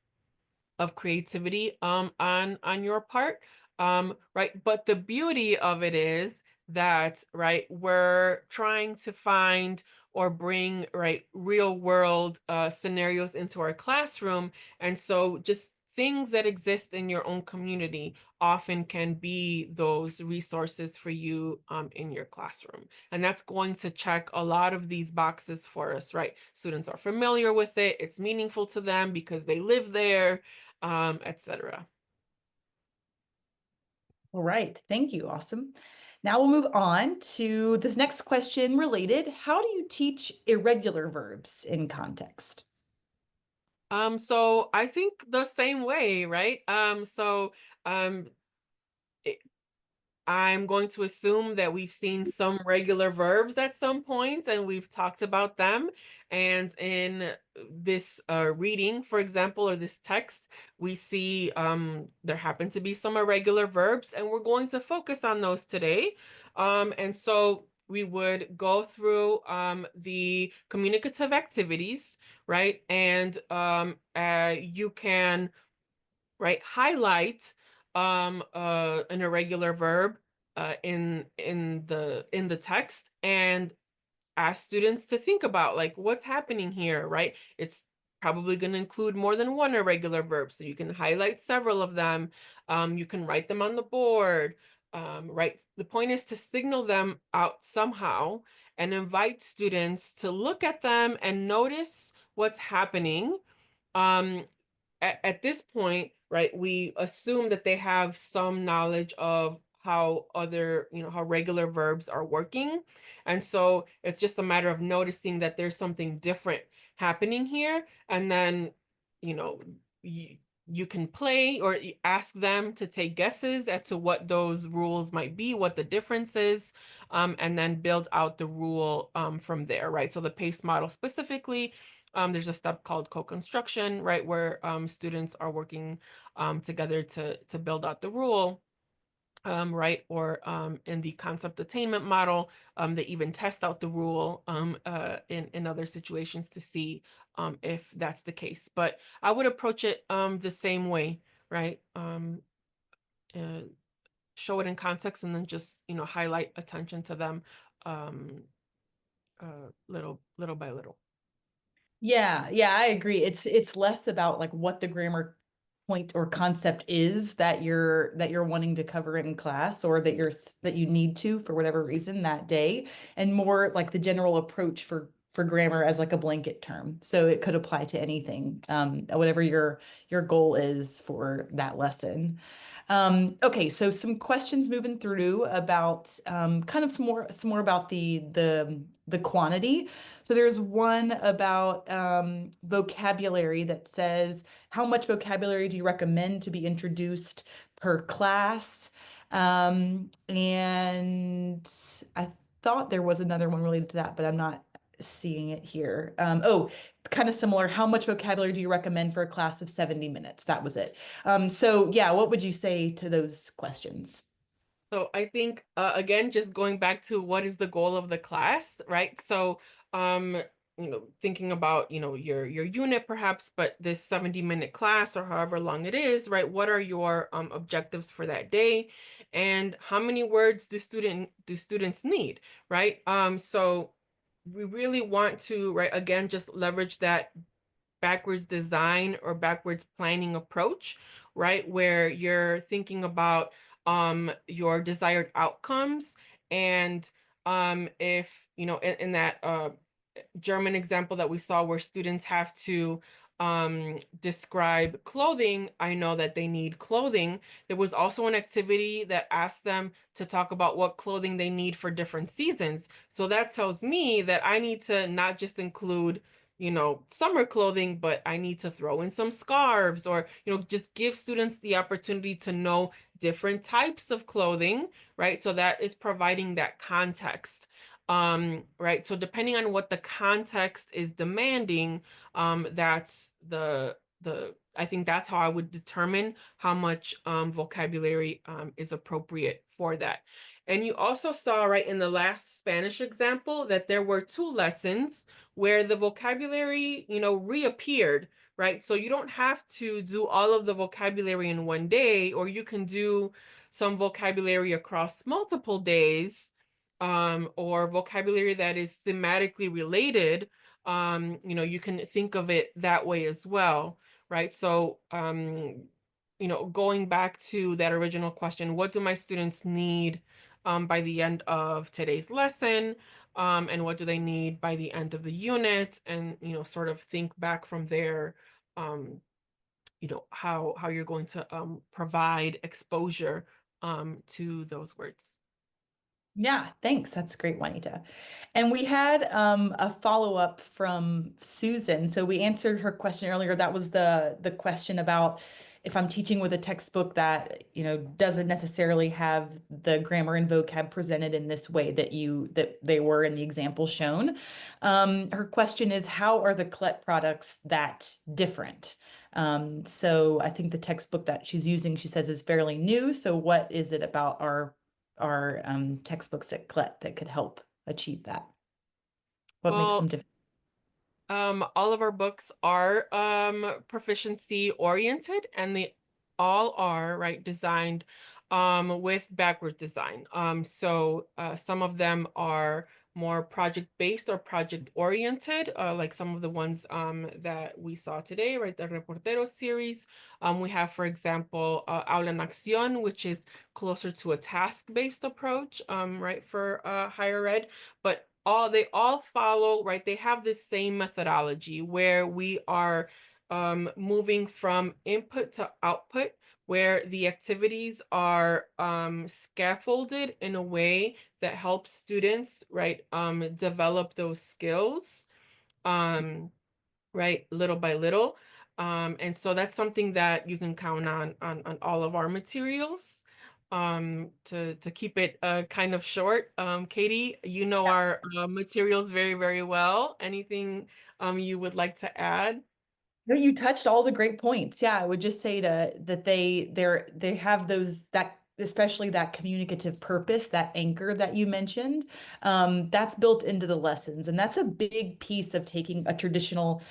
Speaker 2: creativity on your part, right? But the beauty of it is that, right, we're trying to find or bring, right, real world scenarios into our classroom. And so just things that exist in your own community often can be those resources for you in your classroom. And that's going to check a lot of these boxes for us, right? Students are familiar with it, it's meaningful to them because they live there, etc.
Speaker 1: All right, thank you. Awesome. Now we'll move on to this next question related. How do you teach irregular verbs in context?
Speaker 2: So I think the same way, right? Um, I'm going to assume that we've seen some regular verbs at some point and we've talked about them. And in this reading, for example, or this text, we see there happen to be some irregular verbs, and we're going to focus on those today. And so we would go through the communicative activities, right? And you can, right, highlight an irregular verb in the text and ask students to think about like what's happening here, right? It's probably going to include more than one irregular verb. So you can highlight several of them. You can write them on the board. Right. The point is to signal them out somehow and invite students to look at them and notice what's happening. Um, at this point, right, we assume that they have some knowledge of how other, how regular verbs are working. And so it's just a matter of noticing that there's something different happening here. And then, you know, you, you can play or ask them to take guesses as to what those rules might be, what the difference is, and then build out the rule from there, right? So the PACE model specifically, there's a step called co-construction, right, where students are working together to build out the rule, right? Or in the concept attainment model, they even test out the rule in other situations to see if that's the case. But I would approach it the same way, right? Uh, Show it in context and then just highlight attention to them um, little by little.
Speaker 1: Yeah, yeah, I agree. It's less about like what the grammar point or concept is that you're wanting to cover in class or that you need to for whatever reason that day, and more like the general approach for grammar as like a blanket term. So it could apply to anything, whatever your goal is for that lesson. Okay, so some questions moving through about kind of some more about the quantity. So there's one about vocabulary that says, how much vocabulary do you recommend to be introduced per class? And I thought there was another one related to that, but I'm not seeing it here. Oh, kind of similar. How much vocabulary do you recommend for a class of 70 minutes? That was it. So yeah, what would you say to those questions?
Speaker 2: So I think again, just going back to what is the goal of the class, right? So um, thinking about, your unit perhaps, but this 70-minute class or however long it is, right? What are your objectives for that day? And how many words do students need, right? So we really want to, right, again, just leverage that backwards design or backwards planning approach, right? Where you're thinking about your desired outcomes and if in that German example that we saw where students have to describe clothing, I know that they need clothing. There was also an activity that asked them to talk about what clothing they need for different seasons. So that tells me that I need to not just include summer clothing, but I need to throw in some scarves or, just give students the opportunity to know different types of clothing, right? So that is providing that context. Right. So depending on what the context is demanding, that's I think that's how I would determine how much vocabulary is appropriate for that. And you also saw right in the last Spanish example that there were two lessons where the vocabulary, reappeared, right? So you don't have to do all of the vocabulary in one day, or you can do some vocabulary across multiple days, or vocabulary that is thematically related. You can think of it that way as well, right? So, going back to that original question, what do my students need by the end of today's lesson? And what do they need by the end of the unit? And, sort of think back from there, how you're going to provide exposure to those words.
Speaker 1: Yeah, thanks. That's great, Juanita. And we had a follow-up from Susan. So we answered her question earlier. That was the question about if I'm teaching with a textbook that, doesn't necessarily have the grammar and vocab presented in this way that they were in the example shown. Her question is, how are the CLET products that different? So I think the textbook that she's using, she says, is fairly new. So what is it about our textbooks at CLET that could help achieve that? What makes them
Speaker 2: Well,
Speaker 1: different?
Speaker 2: all of our books are proficiency oriented and they all are, right, designed with backward design. So some of them are more project-based or project-oriented, like some of the ones that we saw today, right? The Reportero series. We have, for example, Aula en Acción, which is closer to a task-based approach, right, for higher ed. But they all follow, right? They have the same methodology where we are moving from input to output, where the activities are scaffolded in a way that helps students, right, develop those skills, um, right, little by little. And so that's something that you can count on all of our materials. To keep it kind of short, Katie, you know our materials very, very well. Anything you would like to add?
Speaker 1: No, you touched all the great points. Yeah, I would just say that they have those that especially that communicative purpose, that anchor that you mentioned, that's built into the lessons, and that's a big piece of taking a traditional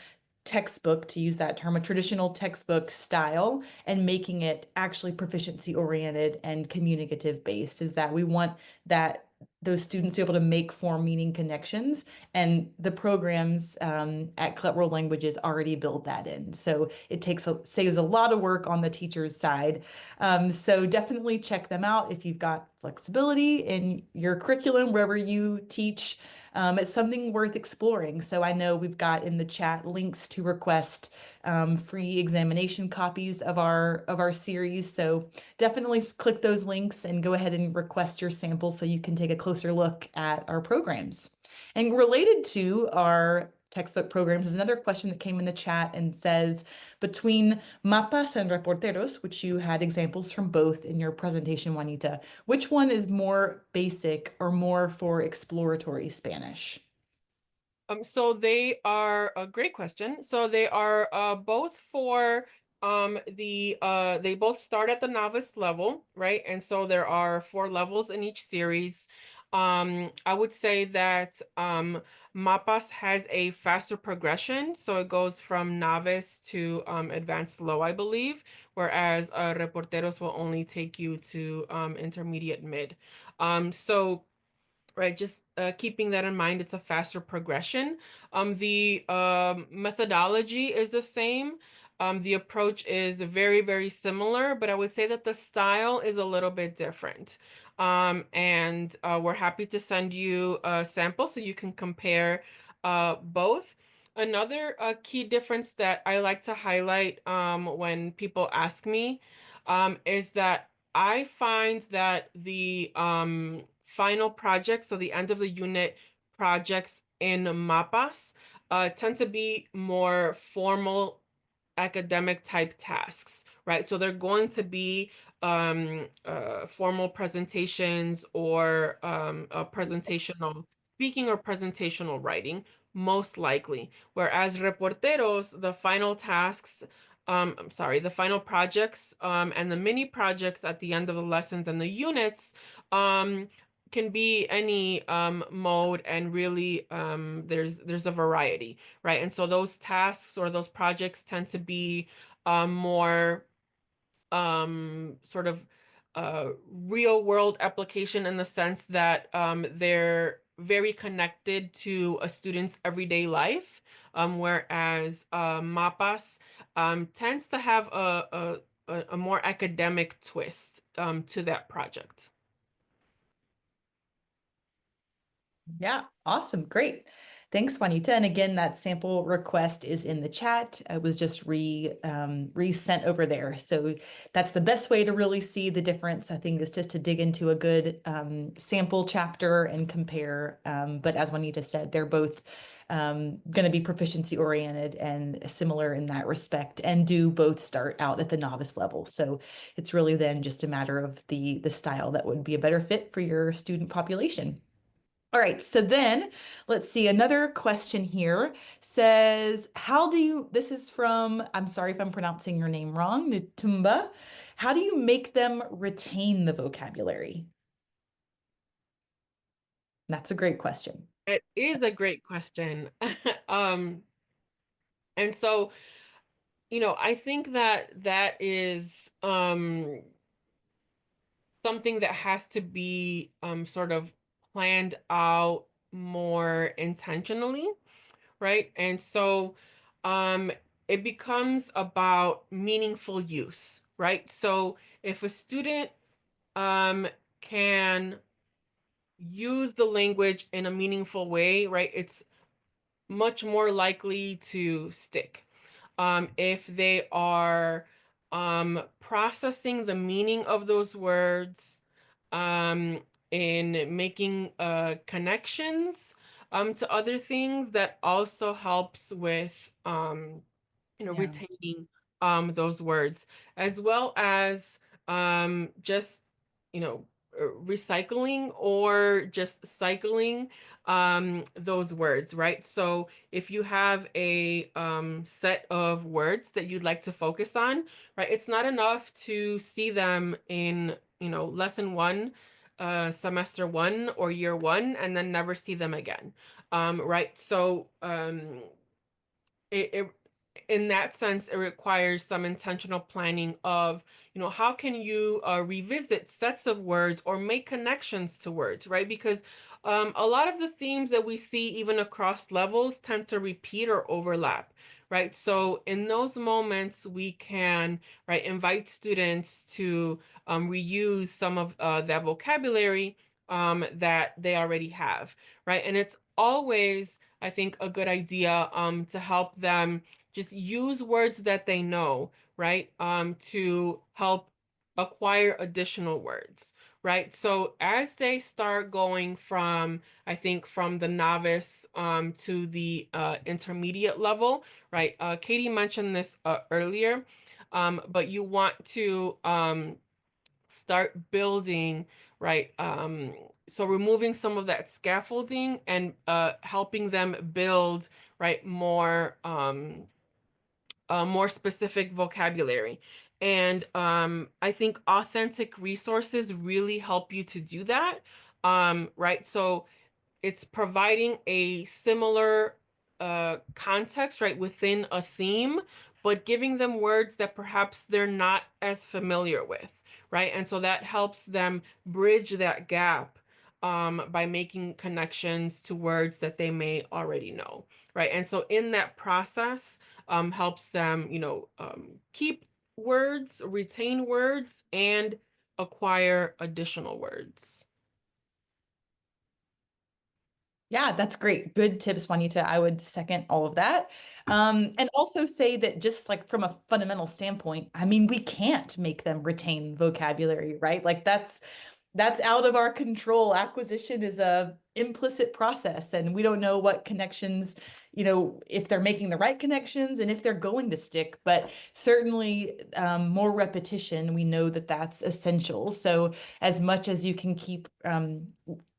Speaker 1: textbook, to use that term, a traditional textbook style, and making it actually proficiency oriented and communicative based, is that we want that those students to be able to make form meaning connections, and the programs at Clut World Languages already build that in, so it saves a lot of work on the teacher's side. So definitely check them out if you've got flexibility in your curriculum wherever you teach. It's something worth exploring. So I know we've got in the chat links to request free examination copies of our series. So definitely click those links and go ahead and request your sample so you can take a closer look at our programs. And related to our textbook programs is another question that came in the chat and says, between mapas and reporteros, which you had examples from both in your presentation, Juanita, which one is more basic or more for exploratory Spanish?
Speaker 2: So they are a great question. So they are both for they both start at the novice level, right? And so there are four levels in each series. I would say that Mapas has a faster progression, so it goes from novice to advanced low, I believe, whereas Reporteros will only take you to intermediate mid. So right, just keeping that in mind, it's a faster progression. The methodology is the same. The approach is very, very similar, but I would say that the style is a little bit different. And we're happy to send you a sample so you can compare both. Another key difference that I like to highlight when people ask me is that I find that the final projects, so the end of the unit projects in MAPAS, tend to be more formal academic type tasks, right? So they're going to be formal presentations or a presentational speaking or presentational writing, most likely. Whereas reporteros, the final tasks, I'm sorry, the final projects and the mini projects at the end of the lessons and the units um, can be any mode, and really there's a variety, right? And so those tasks or those projects tend to be more sort of real world application, in the sense that they're very connected to a student's everyday life, whereas MAPAS tends to have a more academic twist to that project.
Speaker 1: Yeah, awesome. Great. Thanks, Juanita. And again, that sample request is in the chat. It was just re-sent over there. So that's the best way to really see the difference, I think, is just to dig into a good sample chapter and compare. But as Juanita said, they're both going to be proficiency oriented and similar in that respect, and do both start out at the novice level. So it's really then just a matter of the style that would be a better fit for your student population. All right, so then let's see. Another question here says, how do you, this is from, I'm sorry if I'm pronouncing your name wrong, Nutumba. How do you make them retain the vocabulary? That's a great question.
Speaker 2: It is a great question. Um, and so, I think that that is something that has to be sort of planned out more intentionally, right? And so um, it becomes about meaningful use, right? So if a student can use the language in a meaningful way, right, it's much more likely to stick. If they are processing the meaning of those words, um, in making connections to other things, that also helps with
Speaker 1: Yeah.
Speaker 2: retaining those words, as well as just recycling or just cycling those words, right? So if you have a set of words that you'd like to focus on, right, it's not enough to see them in lesson one, semester one or year one, and then never see them again. Right? So it in that sense, it requires some intentional planning of, how can you revisit sets of words or make connections to words, right? Because a lot of the themes that we see even across levels tend to repeat or overlap, right? So in those moments, we can, right, invite students to reuse some of that vocabulary that they already have, right? And it's always, I think, a good idea to help them just use words that they know, right? To help acquire additional words, right? So as they start going from, I think, from the novice to the intermediate level, right? Katie mentioned this earlier, but you want to start building, right? So removing some of that scaffolding and helping them build, right, more specific vocabulary. And I think authentic resources really help you to do that. Right? So it's providing a similar context, right, within a theme, but giving them words that perhaps they're not as familiar with, right? And so that helps them bridge that gap by making connections to words that they may already know, right? And so in that process, helps them, keep words, retain words, and acquire additional words.
Speaker 1: Yeah, that's great. Good tips, Juanita. I would second all of that. And also say that just like from a fundamental standpoint, I mean, we can't make them retain vocabulary, right? Like that's out of our control. Acquisition is a implicit process, and we don't know what connections, if they're making the right connections and if they're going to stick. But certainly, more repetition, we know that that's essential. So as much as you can keep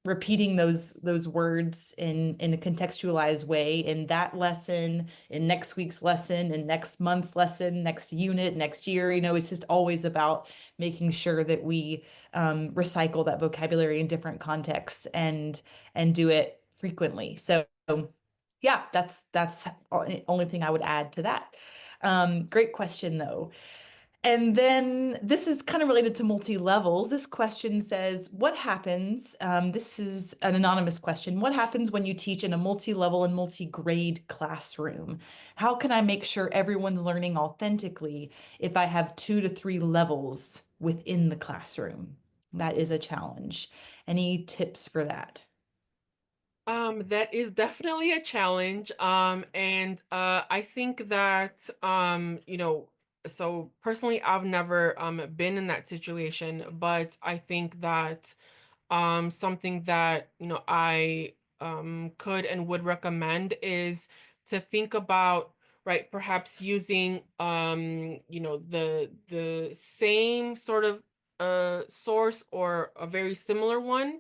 Speaker 1: repeating those words in a contextualized way in that lesson, in next week's lesson, in next month's lesson, next unit, next year, it's just always about making sure that we recycle that vocabulary in different contexts and do it frequently. So yeah, that's only thing I would add to that. Great question though. And then this is kind of related to multi-levels. This question says, what happens? This is an anonymous question. What happens when you teach in a multi-level and multi-grade classroom? How can I make sure everyone's learning authentically if I have 2 to 3 levels within the classroom? That is a challenge. Any tips for that?
Speaker 2: That is definitely a challenge. And I think that so personally I've never been in that situation, but I think that something that, I could and would recommend is to think about, right, perhaps using the same sort of source or a very similar one,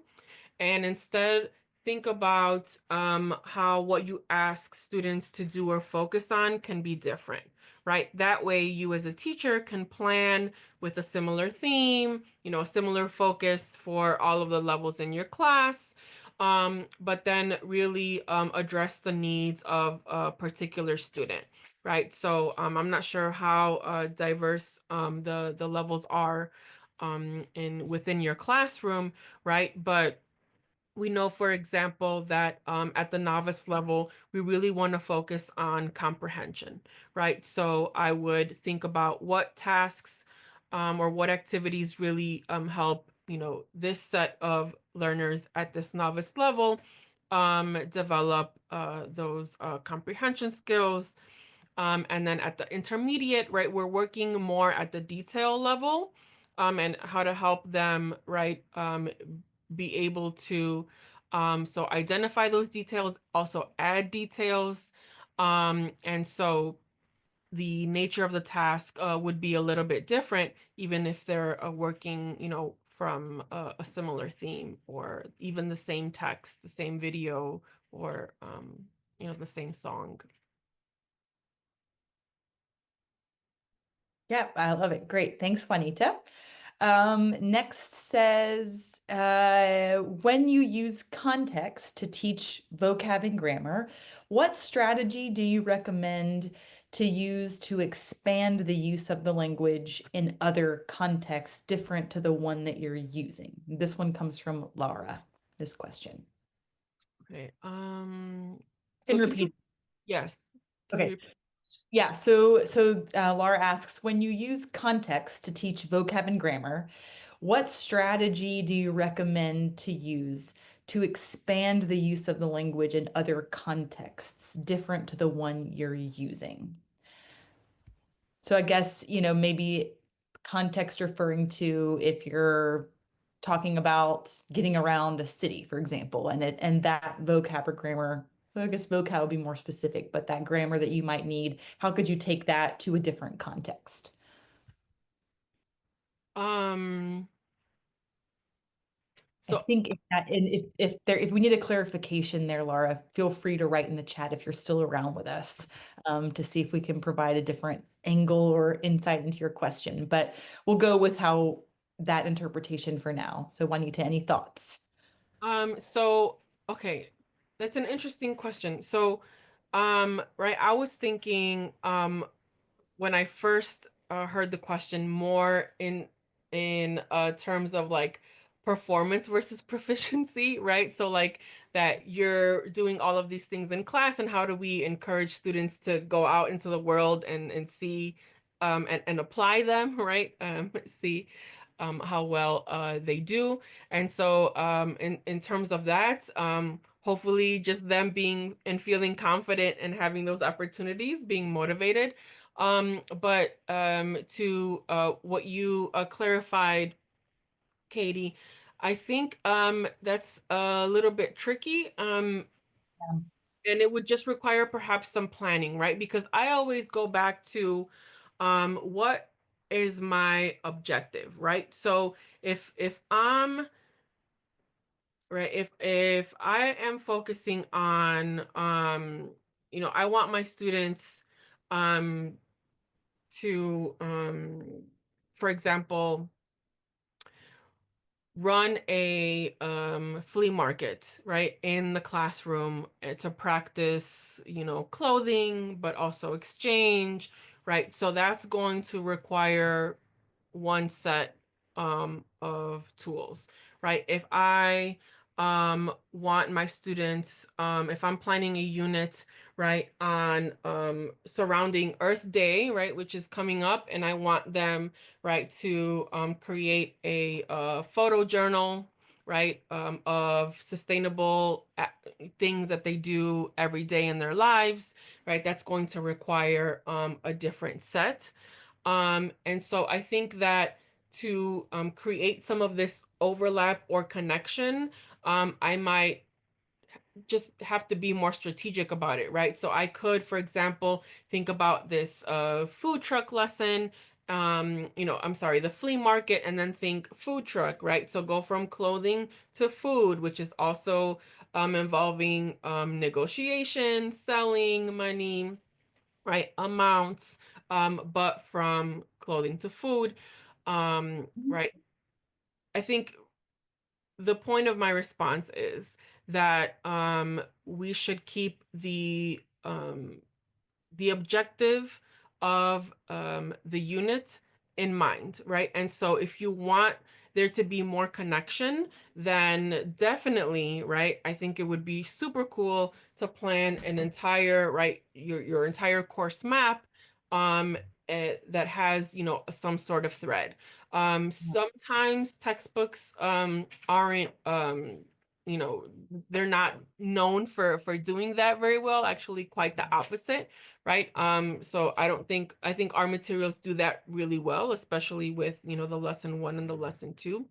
Speaker 2: and instead think about how what you ask students to do or focus on can be different, right? That way you as a teacher can plan with a similar theme, a similar focus for all of the levels in your class, but then really address the needs of a particular student, right? So I'm not sure how diverse the levels are in within your classroom, right? But we know, for example, that at the novice level, we really want to focus on comprehension, right? So I would think about what tasks or what activities really help, this set of learners at this novice level develop those comprehension skills. And then at the intermediate, right, we're working more at the detail level, and how to help them, right, be able to so identify those details, also add details. And so the nature of the task would be a little bit different, even if they're working, from a similar theme, or even the same text, the same video, or the same song.
Speaker 1: Yeah, I love it. Great. Thanks, Juanita. Next says, when you use context to teach vocab and grammar, what strategy do you recommend to use to expand the use of the language in other contexts different to the one that you're using? This one comes from Laura, this question.
Speaker 2: Okay. So
Speaker 1: Can
Speaker 2: can you,
Speaker 1: repeat.
Speaker 2: yes, can you
Speaker 1: Okay.
Speaker 2: repeat?
Speaker 1: Yeah, so Laura asks, when you use context to teach vocab and grammar, what strategy do you recommend to use to expand the use of the language in other contexts different to the one you're using? So I guess, maybe context referring to if you're talking about getting around a city, for example, and that vocab or grammar, well, I guess vocab would be more specific, but that grammar that you might need, how could you take that to a different context?
Speaker 2: Um,
Speaker 1: I
Speaker 2: so
Speaker 1: think if that, and if we need a clarification there, Laura, feel free to write in the chat if you're still around with us, to see if we can provide a different angle or insight into your question. But we'll go with how that interpretation for now. So Juanita, any thoughts?
Speaker 2: so okay, that's an interesting question. So, right, I was thinking, when I first heard the question, more in terms of like performance versus proficiency, right? So like that you're doing all of these things in class, and how do we encourage students to go out into the world and see and apply them, right? See how well they do. And so in terms of that, hopefully just them being and feeling confident and having those opportunities, being motivated. But to what you clarified, Katie, I think that's a little bit tricky. And it would just require perhaps some planning, right? Because I always go back to what is my objective, right? So if I'm right, if I am focusing on I want my students um to for example, run a flea market, right, in the classroom, to practice, clothing, but also exchange, right? So that's going to require one set of tools, right? If I want my students, if I'm planning a unit, right, on surrounding Earth Day, right, which is coming up, and I want them, right, to create a photo journal, right, of sustainable things that they do every day in their lives, right, that's going to require a different set. And so I think that to create some of this overlap or connection, I might just have to be more strategic about it, right? So I could, for example, think about this food truck lesson, I'm sorry, the flea market, and then think food truck, right? So go from clothing to food, which is also involving negotiation, selling, money, right? Amounts, but from clothing to food, right? I think the point of my response is that we should keep the objective of the unit in mind, right? And so if you want there to be more connection, then definitely, right? I think it would be super cool to plan an entire, right, your entire course map um that has, some sort of thread. Sometimes textbooks aren't you know, they're not known for doing that very well, actually quite the opposite, right? So I think our materials do that really well, especially with, the lesson one and the lesson two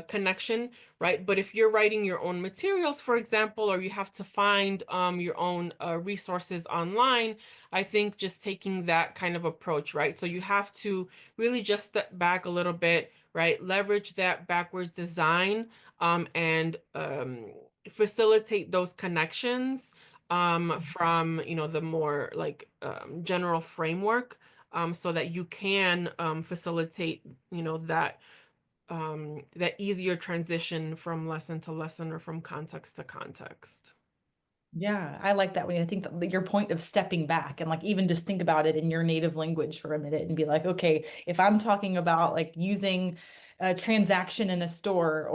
Speaker 2: connection, right? But if you're writing your own materials, for example, or you have to find your own resources online, I think just taking that kind of approach, right? So you have to really just step back a little bit, right? Leverage that backwards design and facilitate those connections from, the more like general framework, so that you can facilitate, that easier transition from lesson to lesson or from context to context.
Speaker 1: Yeah, I like that way. I think that your point of stepping back and like even just think about it in your native language for a minute and be like, okay, if I'm talking about like using a transaction in a store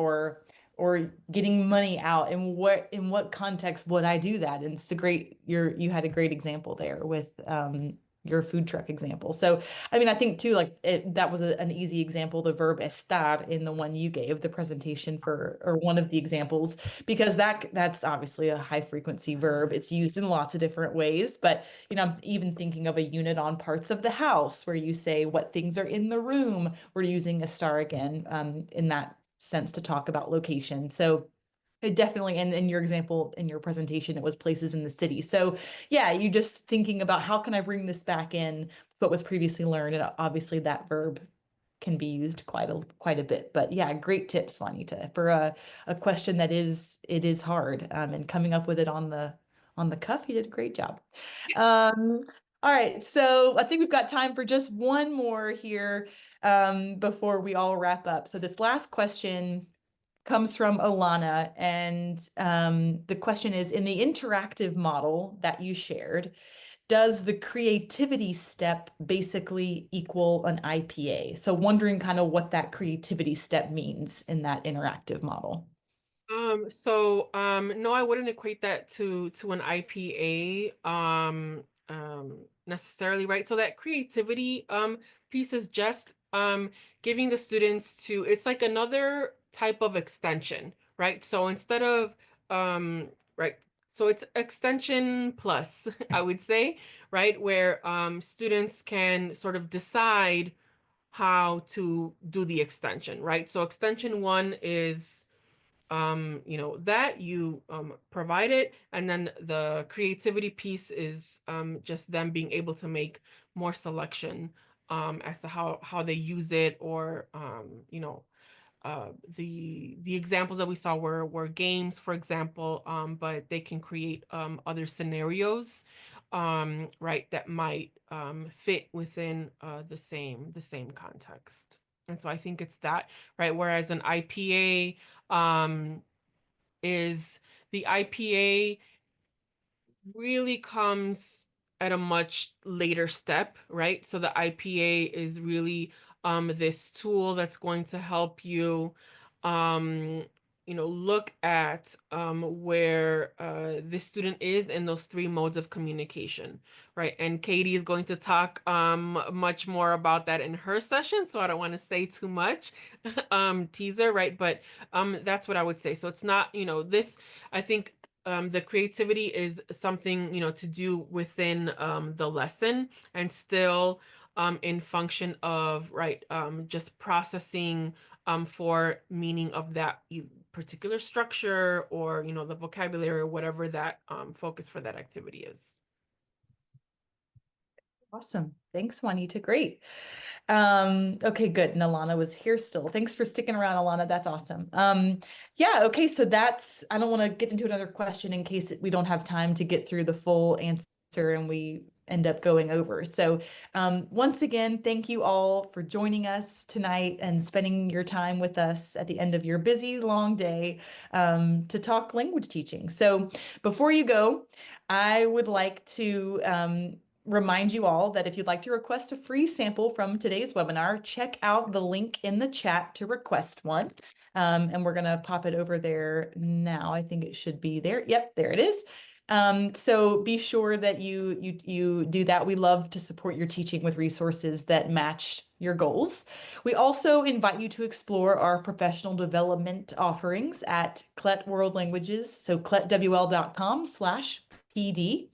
Speaker 1: or getting money out, in what context would I do that? And it's a great you had a great example there with your food truck example. So I mean, I think too, like that was an easy example, the verb estar in the one you gave, the presentation for, or one of the examples, because that's obviously a high frequency verb. It's used in lots of different ways, but I'm even thinking of a unit on parts of the house where you say what things are in the room. We're using a star again in that sense to talk about location. So it definitely, and in your example, in your presentation, it was places in the city. So yeah, you just thinking about how can I bring this back in what was previously learned, and obviously that verb can be used quite a bit. But yeah, great tips, Juanita, for a question that it is hard. And coming up with it on the cuff, you did a great job. Um, all right, so I think we've got time for just one more here before we all wrap up. So this last question comes from Alana, and the question is, in the interactive model that you shared, does the creativity step basically equal an IPA? So wondering kind of what that creativity step means in that interactive model.
Speaker 2: No, I wouldn't equate that to an IPA necessarily, right? So that creativity piece is just giving the students to, it's like another type of extension, right? So instead of right, so it's extension plus, I would say, right? Where students can sort of decide how to do the extension, right? So extension one is that you provide it, and then the creativity piece is just them being able to make more selection as to how they use it, or the examples that we saw were games, for example, but they can create other scenarios, right, that might fit within the same context. And so I think it's that, right? Whereas an IPA is the IPA really comes at a much later step, right? So the IPA is really this tool that's going to help you um look at where the student is in those three modes of communication, right? And Katie is going to talk much more about that in her session, so I don't want to say too much teaser, right? But that's what I would say. So it's not, this, I think the creativity is something, to do within the lesson, and still in function of, right, just processing for meaning of that particular structure, or, the vocabulary, or whatever that focus for that activity is.
Speaker 1: Awesome. Thanks, Juanita. Great. Okay, good. And Alana was here still. Thanks for sticking around, Alana. That's awesome. Yeah, okay, so I don't want to get into another question in case we don't have time to get through the full answer and we end up going over. So, once again, thank you all for joining us tonight and spending your time with us at the end of your busy, long day, to talk language teaching. So, before you go, I would like to remind you all that if you'd like to request a free sample from today's webinar, check out the link in the chat to request one. And we're going to pop it over there now. I think it should be there. Yep, there it is. So be sure that you do that. We love to support your teaching with resources that match your goals. We also invite you to explore our professional development offerings at CLET World Languages, so cletwl.com/PD.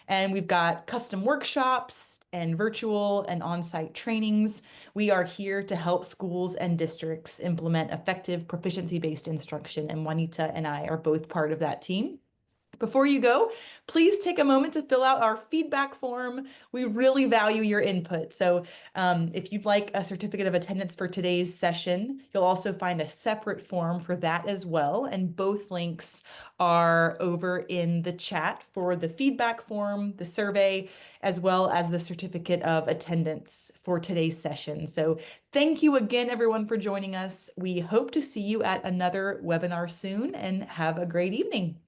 Speaker 1: And we've got custom workshops and virtual and on-site trainings. We are here to help schools and districts implement effective proficiency-based instruction, and Juanita and I are both part of that team. Before you go, please take a moment to fill out our feedback form. We really value your input. So if you'd like a certificate of attendance for today's session, you'll also find a separate form for that as well. And both links are over in the chat for the feedback form, the survey, as well as the certificate of attendance for today's session. So thank you again, everyone, for joining us. We hope to see you at another webinar soon, and have a great evening.